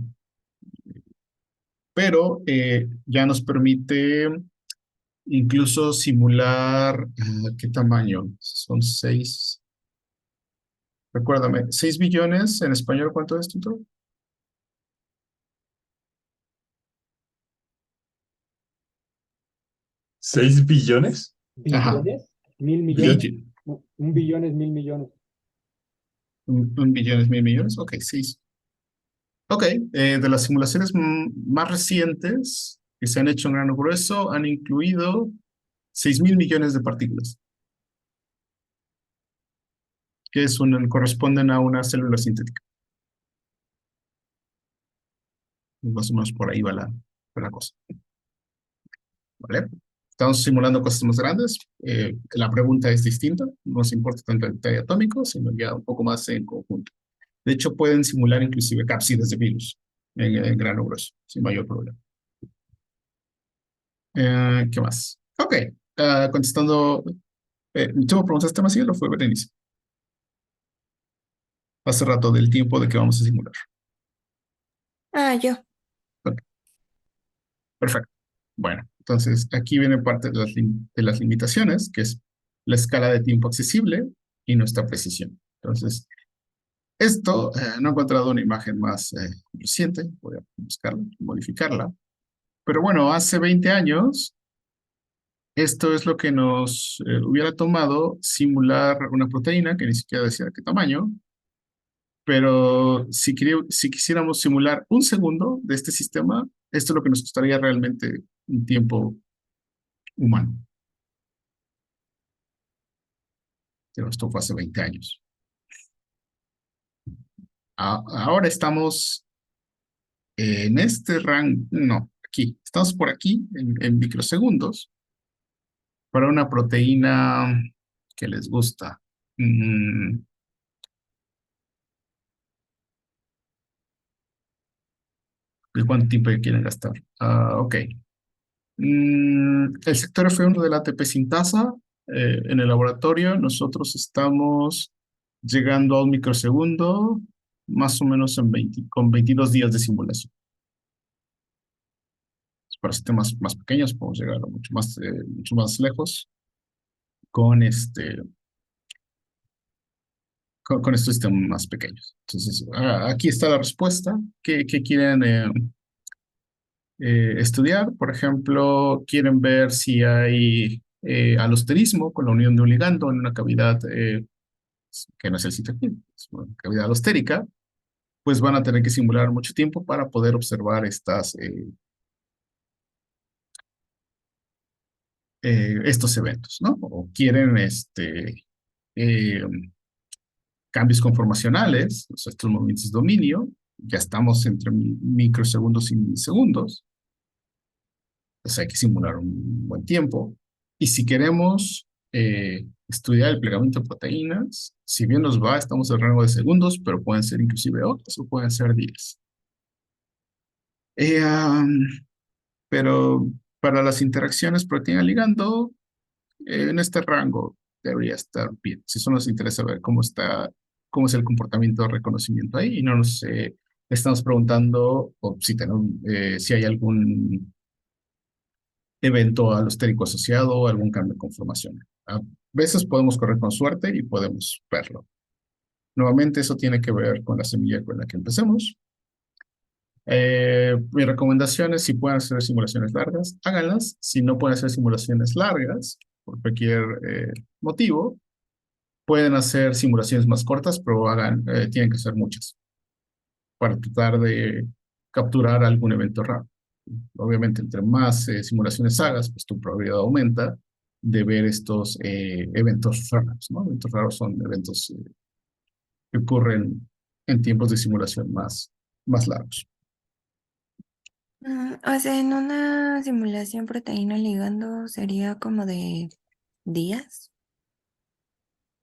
pero ya nos permite incluso simular, ¿qué tamaño? Son 6, recuérdame, 6 billones en español, ¿cuánto es, tutor? ¿6 billones? Ajá, ¿Billones? ¿Mil millones? billion. Un billón es 1.000 millones. Un billón es 1.000 millones, ok, 6. Ok, de las simulaciones más recientes que se han hecho en grano grueso han incluido 6.000 millones de partículas, que corresponden a una célula sintética. Más o menos por ahí va la cosa. ¿Vale? Estamos simulando cosas más grandes. La pregunta es distinta. No nos importa tanto el detalle atómico, sino ya un poco más en conjunto. De hecho, pueden simular inclusive cápsides de virus en grano grueso, sin mayor problema. ¿Qué más? Ok. Contestando, ¿tú me preguntaste, Maciel, o fue Berenice? Hace rato del tiempo de que vamos a simular. Yo. Ok, perfecto. Bueno, entonces aquí viene parte de las limitaciones, que es la escala de tiempo accesible y nuestra precisión. Entonces, esto, no he encontrado una imagen más reciente, voy a buscarla, modificarla. Pero bueno, hace 20 años, esto es lo que nos hubiera tomado simular una proteína, que ni siquiera decía qué tamaño, pero si quisiéramos simular un segundo de este sistema, esto es lo que nos costaría realmente un tiempo humano. Pero esto fue hace 20 años. Ahora estamos en este rango, no, aquí, estamos por aquí en microsegundos para una proteína que les gusta. ¿De cuánto tiempo quieren gastar? Ok. El sector F1 del ATP sintasa, en el laboratorio, nosotros estamos llegando a un microsegundo, más o menos con 22 días de simulación. Para sistemas más pequeños podemos llegar a mucho más lejos con, con estos sistemas más pequeños. Entonces, aquí está la respuesta. ¿Qué quieren estudiar? Por ejemplo, quieren ver si hay alosterismo con la unión de un ligando en una cavidad que no es el sitio aquí, es una cavidad alostérica, pues van a tener que simular mucho tiempo para poder observar estos eventos, ¿no? O quieren eh, cambios conformacionales, o sea, estos movimientos de dominio, ya estamos entre microsegundos y milisegundos, entonces hay que simular un buen tiempo. Y si queremos estudiar el plegamiento de proteínas, si bien nos va, estamos en el rango de segundos, pero pueden ser inclusive horas o pueden ser días. Pero para las interacciones proteína-ligando, en este rango debería estar bien. Si eso nos interesa ver cómo es el comportamiento de reconocimiento ahí, y no nos estamos preguntando o si hay algún evento alostérico asociado o algún cambio de conformación. A veces podemos correr con suerte y podemos verlo. Nuevamente, eso tiene que ver con la semilla con la que empecemos. Mi recomendación es, si pueden hacer simulaciones largas, háganlas. Si no pueden hacer simulaciones largas, por cualquier motivo, pueden hacer simulaciones más cortas, pero tienen que ser muchas para tratar de capturar algún evento raro. Obviamente, entre más simulaciones hagas, pues tu probabilidad aumenta de ver estos eventos raros, ¿no? Eventos raros son eventos que ocurren en tiempos de simulación más largos. O sea, en una simulación proteína ligando sería como de días.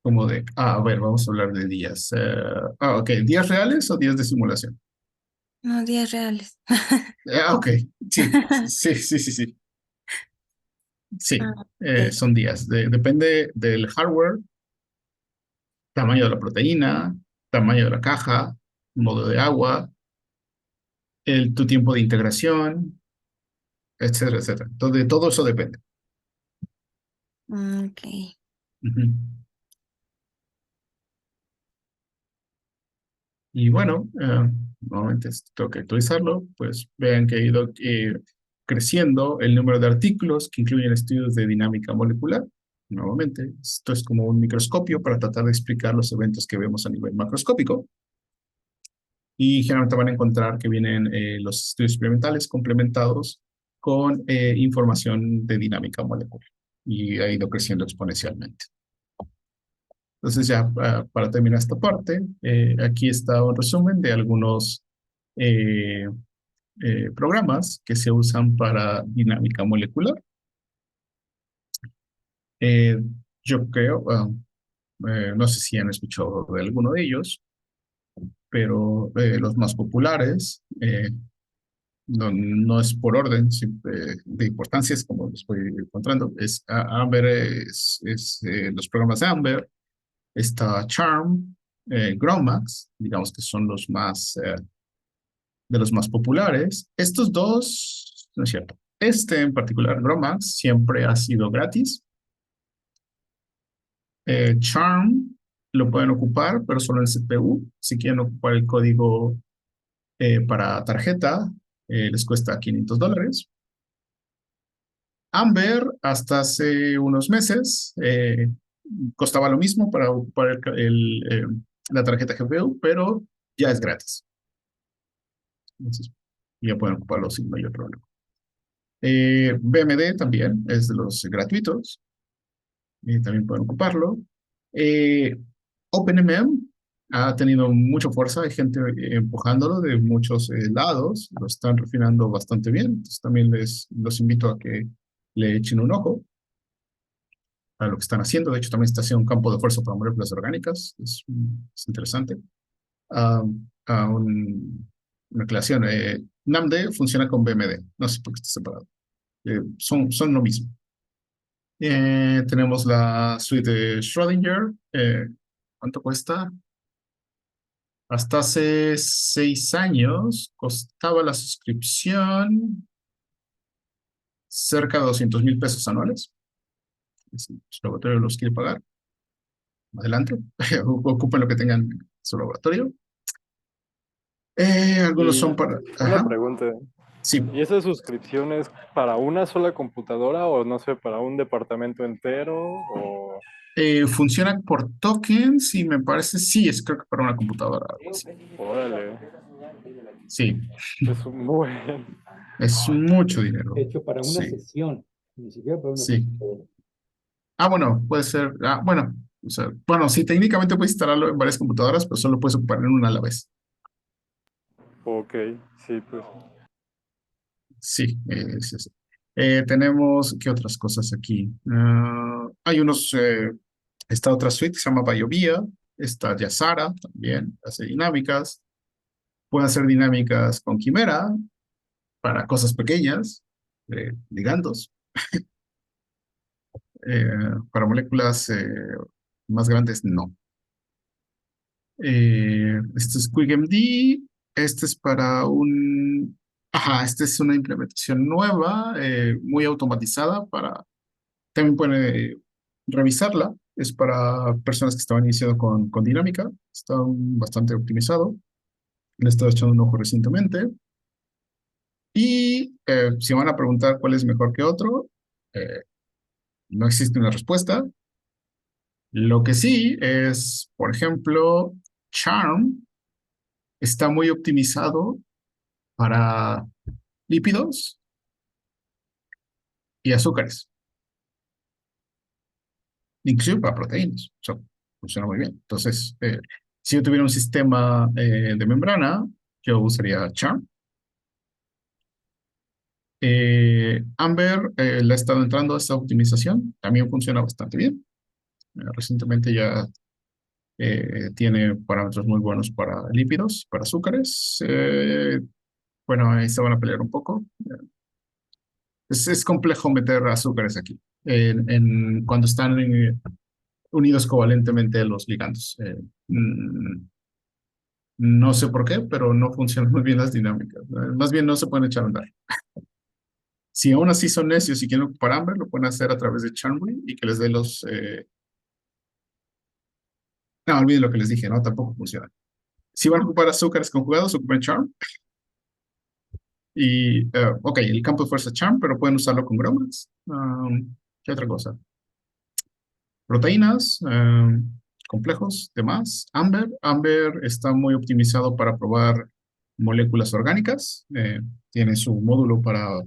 Como de, a ver, vamos a hablar de días. Ok, ¿días reales o días de simulación? No, días reales. Ok, sí, sí, sí, sí, sí. Sí, Ah, ok. son días. Depende del hardware, tamaño de la proteína, tamaño de la caja, modo de agua, tu tiempo de integración, etcétera, etcétera. Entonces, de todo eso depende. Ok. Ujú. Y bueno, nuevamente tengo que actualizarlo, pues vean que ha ido creciendo el número de artículos que incluyen estudios de dinámica molecular. Nuevamente, esto es como un microscopio para tratar de explicar los eventos que vemos a nivel macroscópico. Y generalmente van a encontrar que vienen los estudios experimentales complementados con información de dinámica molecular. Y ha ido creciendo exponencialmente. Entonces ya para terminar esta parte, aquí está un resumen de algunos eh, programas que se usan para dinámica molecular. Eh, yo creo, no sé si han escuchado de alguno de ellos, pero los más populares, no es por orden de importancia, es como los voy encontrando, Amber, los programas de Amber, está Charm, GROMACS, digamos que son de los más populares. Estos dos, no es cierto. Este en particular, GROMACS, siempre ha sido gratis. Charm lo pueden ocupar, pero solo en CPU. Si quieren ocupar el código para tarjeta, les cuesta $500. Amber, hasta hace unos meses, costaba lo mismo para ocupar la tarjeta GPU, pero ya es gratis. Entonces, ya pueden ocuparlo sin mayor problema. BMD también es de los gratuitos, también pueden ocuparlo. Eh, OpenMM ha tenido mucha fuerza, hay gente empujándolo de muchos lados, lo están refinando bastante bien, entonces también los invito a que le echen un ojo a lo que están haciendo. De hecho, también está haciendo un campo de fuerza para moléculas orgánicas, es interesante. Ah, una aclaración, NAMD funciona con BMD, no sé por qué está separado. Son lo mismo. Tenemos la suite de Schrödinger. ¿Cuánto cuesta? Hasta hace 6 años costaba la suscripción cerca de $200,000 anuales. Si su laboratorio los quiere pagar, adelante. Ocupen lo que tengan en su laboratorio. Algunos Y son para... una Ajá, pregunta, sí. ¿y esa suscripción es para una sola computadora o no sé, para un departamento entero? O... Funciona por tokens y me parece, sí, creo que para una computadora, algo así. Órale, Sí, es un buen... es mucho dinero. Hecho para una Sí, sesión, ni siquiera para una sí. computadora. Bueno, puede ser. Bueno, o sea, bueno, sí, técnicamente puedes instalarlo en varias computadoras, pero solo puedes ocupar en una a la vez. Ok, sí, pues. Sí, es eso. Tenemos, ¿qué otras cosas aquí? Está otra suite que se llama BioVia, está Yasara también, hace dinámicas. Pueden hacer dinámicas con Quimera para cosas pequeñas, ligandos. Para moléculas más grandes, no. Este es QuickMD. Este es para un... Ajá, esta es una implementación nueva, muy automatizada para... También puede revisarla. Es para personas que estaban iniciando con dinámica. Está bastante optimizado. Le he estado echando un ojo recientemente. Y si van a preguntar cuál es mejor que otro, eh, no existe una respuesta. Lo que sí es, por ejemplo, Charm está muy optimizado para lípidos y azúcares, inclusive para proteínas. O sea, funciona muy bien. Entonces, si yo tuviera un sistema de membrana, yo usaría Charm. Amber le ha estado entrando a esta optimización, también funciona bastante bien. Recientemente ya tiene parámetros muy buenos para lípidos, para azúcares. Bueno, ahí se van a pelear un poco. Es complejo meter azúcares aquí, cuando están unidos covalentemente a los ligandos. No sé por qué, pero no funcionan muy bien las dinámicas. Más bien no se pueden echar a andar. Si aún así son necios y quieren ocupar Amber, lo pueden hacer a través de Charmly y que les dé los... No, olviden lo que les dije, ¿no? Tampoco funciona. Si van a ocupar azúcares conjugados, ocupen Charm. Y, ok, el campo de fuerza Charm, pero pueden usarlo con bromas. ¿Qué otra cosa? Proteínas, complejos, demás. Amber está muy optimizado para probar moléculas orgánicas. Tiene su módulo para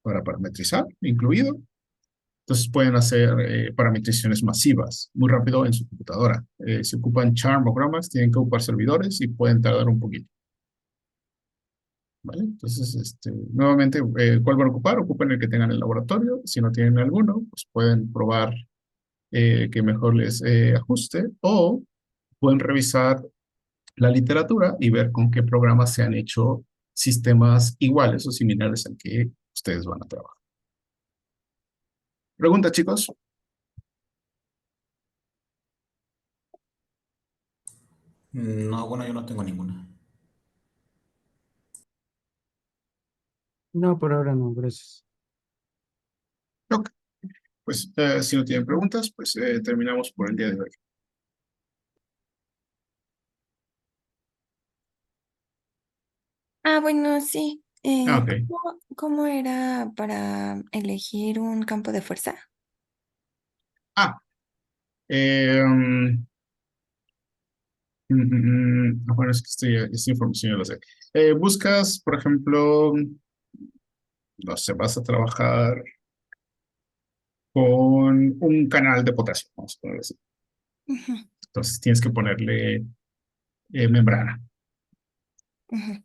parametrizar incluido. Entonces pueden hacer parametrizaciones masivas muy rápido en su computadora. Si ocupan Charm o Gromax, tienen que ocupar servidores y pueden tardar un poquito. ¿Vale? Entonces, nuevamente, ¿cuál van a ocupar? Ocupen el que tengan en el laboratorio. Si no tienen alguno, pues pueden probar que mejor les ajuste o pueden revisar la literatura y ver con qué programas se han hecho sistemas iguales o similares al que ustedes van a trabajar. Pregunta, chicos. No, bueno, yo no tengo ninguna. No, por ahora no, gracias. Ok, pues si no tienen preguntas, pues terminamos por el día de hoy. Ah, bueno, sí. Ok. ¿Cómo era para elegir un campo de fuerza? Ah, bueno, es que esta información yo lo sé. Buscas, por ejemplo, no sé, vas a trabajar con un canal de potasio, vamos a ponerlo así. Ujú, Entonces tienes que ponerle membrana. ujú,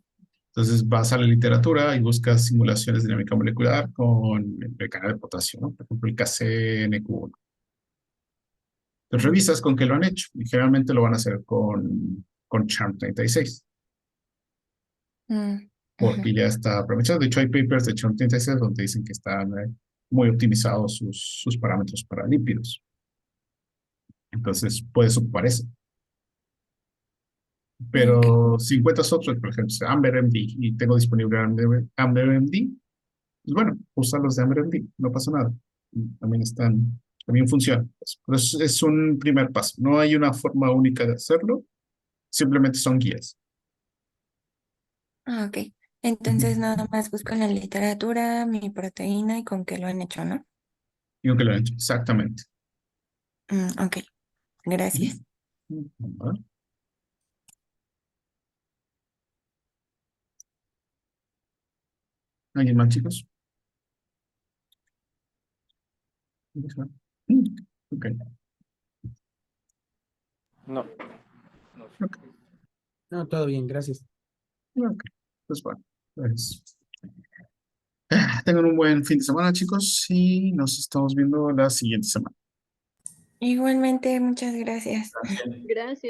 Entonces vas a la literatura y buscas simulaciones de dinámica molecular con el canal de potasio, ¿no? Por ejemplo, el KCNQ1. Entonces revisas con qué lo han hecho y generalmente lo van a hacer con Charm 36 mm, porque ujú. ya está aprovechado. De hecho, hay papers de Charm 36 donde dicen que están muy optimizados sus parámetros para lípidos. Entonces puedes ocupar eso. Ok. Pero si encuentras otros, por ejemplo, AmberMD y tengo disponible AmberMD, pues bueno, usa los de AmberMD, no pasa nada. También funcionan. Pero es un primer paso. No hay una forma única de hacerlo, simplemente son guías. Ah, ok. Ujú. Entonces nada más busco en la literatura mi proteína y con qué lo han hecho, ¿no? Digo que lo han hecho, exactamente. Ok, gracias. Ujú. Ajá. ¿Alguien más, chicos? Mm, ok, No. ok, No, todo bien, gracias. ok. Pues bueno, pues, tengan un buen fin de semana, chicos, y nos estamos viendo la siguiente semana. Igualmente, muchas gracias. Gracias. Gracias.